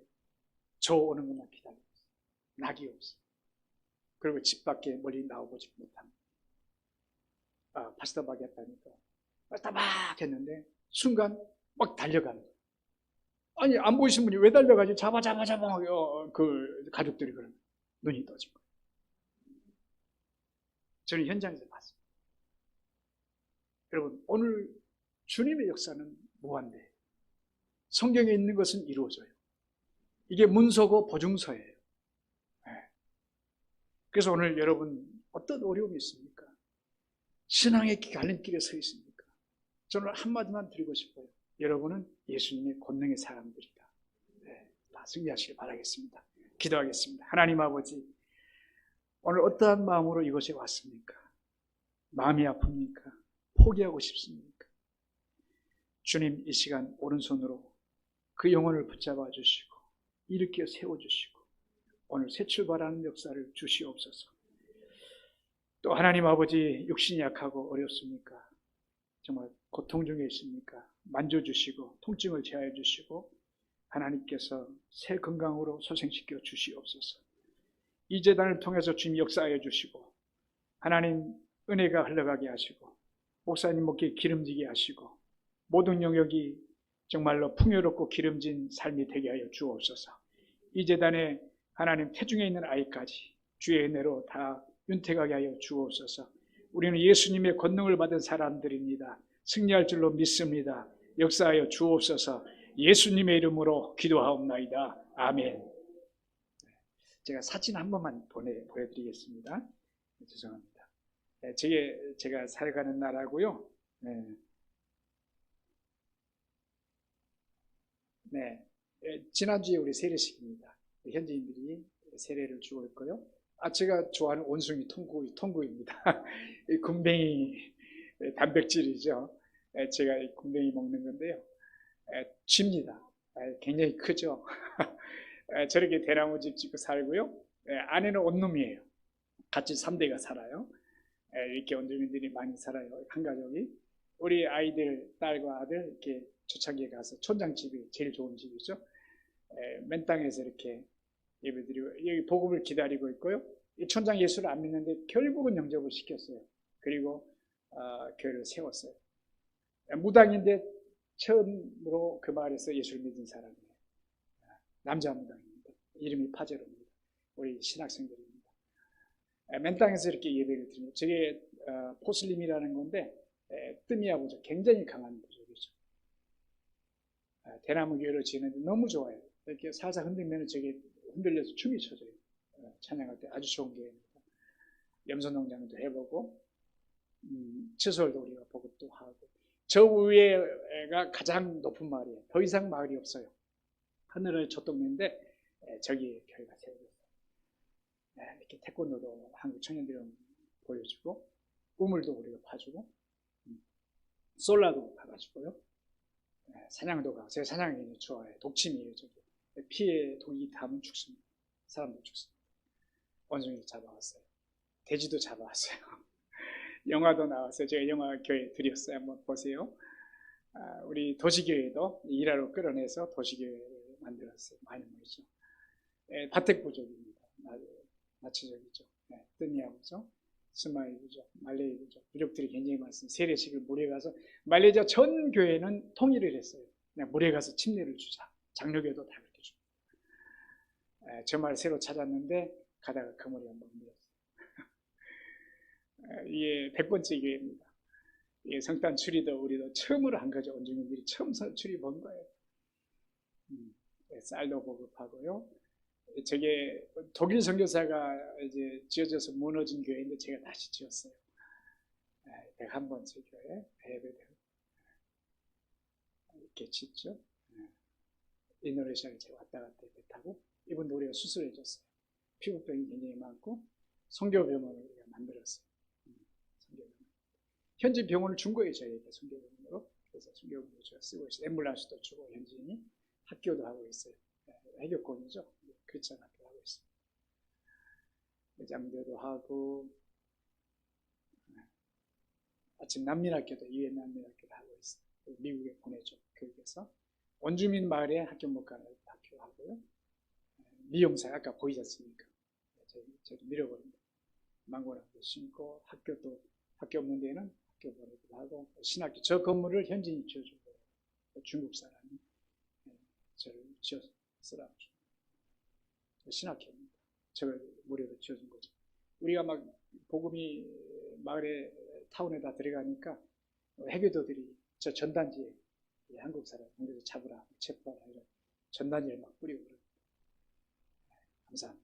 저 오는 것만 기다리고 있어요. 낙이 없어요. 그리고 집 밖에 멀리 나오보지 못합니다. 파스타 바겠다니까 파스타 막 했는데 순간 막 달려가는 거예요. 아니 안 보이신 분이 왜 달려가지? 잡아 그 가족들이 그러면 눈이 떠진 거예요. 저는 현장에서 봤습니다. 여러분 오늘 주님의 역사는 무한대예요. 성경에 있는 것은 이루어져요. 이게 문서고 보증서예요. 네. 그래서 오늘 여러분 어떤 어려움이 있습니까? 신앙의 갈림길에 서 있습니까? 저는 한마디만 드리고 싶어요. 여러분은 예수님의 권능의 사람들이다. 네, 다 승리하시길 바라겠습니다. 기도하겠습니다. 하나님 아버지, 오늘 어떠한 마음으로 이곳에 왔습니까? 마음이 아픕니까? 포기하고 싶습니까? 주님 이 시간 오른손으로 그 영혼을 붙잡아 주시고 일으켜 세워주시고 오늘 새 출발하는 역사를 주시옵소서. 또 하나님 아버지 육신이 약하고 어렵습니까? 정말 고통 중에 있습니까? 만져주시고 통증을 제하여 주시고 하나님께서 새 건강으로 소생시켜 주시옵소서. 이 재단을 통해서 주님 역사하여 주시고 하나님 은혜가 흘러가게 하시고 목사님 목에 기름지게 하시고 모든 영역이 정말로 풍요롭고 기름진 삶이 되게 하여 주옵소서. 이 재단에 하나님 태중에 있는 아이까지 주의 은혜로 다 윤택하게 하여 주옵소서. 우리는 예수님의 권능을 받은 사람들입니다. 승리할 줄로 믿습니다. 역사하여 주옵소서. 예수님의 이름으로 기도하옵나이다. 아멘. 제가 사진 한 번만 보여드리겠습니다. 죄송합니다. 제가 살아가는 나라고요. 지난주에 우리 세례식입니다. 현지인들이 세례를 주고 있고요. 제가 좋아하는 원숭이 통구입니다. 굼벵이 단백질이죠. 제가 굼벵이 먹는 건데요. 쥐입니다. 굉장히 크죠. 저렇게 대나무집 짓고 살고요. 아내는 온놈이에요. 같이 3대가 살아요. 이렇게 원주민들이 많이 살아요. 한 가족이. 우리 아이들, 딸과 아들 이렇게 초창기에 가서 촌장집이 제일 좋은 집이죠. 맨 땅에서 이렇게 예배드리고 여기 복음을 기다리고 있고요. 이 촌장 예수를 안 믿는데 결국은 영접을 시켰어요. 그리고 교회를 세웠어요. 무당인데 처음으로 그 마을에서 예수를 믿은 사람이에요. 남자 무당입니다. 이름이 파제로입니다. 우리 신학생들입니다. 맨 땅에서 이렇게 예배를 드립니다. 저게 포슬림이라는 건데 뜨미아 부족, 굉장히 강한 부족이죠. 대나무 교회를 지는데 너무 좋아요. 이렇게 살살 흔들면 저게 흔들려서 춤이 춰져요. 찬양할 때 아주 좋은 교회입니다. 염소농장도 해보고 치솔도 우리가 보고 또 하고, 저 위에가 가장 높은 마을이에요. 더 이상 마을이 없어요. 하늘의 저 동네인데 저기 교회가 세워졌어요. 이렇게 태권도도 한국 청년들은 보여주고, 우물도 우리가 파주고, 솔라도 가가지고요. 사냥도 가고, 제가 사냥이 굉장히 좋아해요. 독침이에요. 저기 피에 독이 닿으면 죽습니다. 사람도 죽습니다. 원숭이도 잡아왔어요. 돼지도 잡아왔어요. 영화도 나왔어요. 제가 영화 교회 드렸어요. 한번 보세요. 우리 도시교회도 일하러 끌어내서 도시교회를 만들었어요. 많이 모이죠. 바텍부족입니다. 나치족이죠. 뜨미아 부족, 스마일 부족, 말레이 부족, 부족들이 굉장히 많습니다. 세례식을 물에 가서, 말레이시아 전 교회는 통일을 했어요. 그냥 물에 가서 침례를 주자. 장로교도 다 그렇게 줍니다. 저 말 새로 찾았는데 가다가 그물에 한번 밀었어요. 이게 100번째 교회입니다. 이게 성탄 추리도 우리도 처음으로 한 거죠. 원주민들이 처음 추리 본 거예요. 쌀도 보급하고요. 저게 독일 선교사가 이제 지어져서 무너진 교회인데 제가 다시 지었어요. 101번째 교회, 예배대로 이렇게 짓죠. 인도네시아에 제가 왔다 갔다 타고, 이분도 우리가 수술해 줬어요. 피부병이 굉장히 많고 성교병원을 우리가 만들었어요. 성교병원. 현지 병원을 준 거예요, 저희가 성교병원으로. 그래서 성교병원을 제가 쓰고 있어요. 앰뷸런스도 주고 현지인이 학교도 하고 있어요. 해교권이죠. 크리스천 학교 하고 있습니다. 장교도 하고, 아침 난민학교도 유엔 난민학교도 하고 있어요. 미국에 보내죠. 교육에서 원주민 마을에 학교 못 가는 학교 하고요. 미용사 아까 보이지 않습니까? 저도 밀어버립니다. 망고나무도 심고, 학교도 학교 없는 데는 학교 보내기도 하고, 신학교 저 건물을 현지인이 지어준 거예요. 중국 사람이 저를 지어서 쓰라고 준 신학교입니다. 저걸 무료로 지어준 거죠. 우리가 막 복음이 마을에 타운에다 들어가니까 해교도들이 저 전단지에 한국 사람 한국에서 잡으라, 체포하라 이런 전단지를 막 뿌리고 그래요. 감사합니다.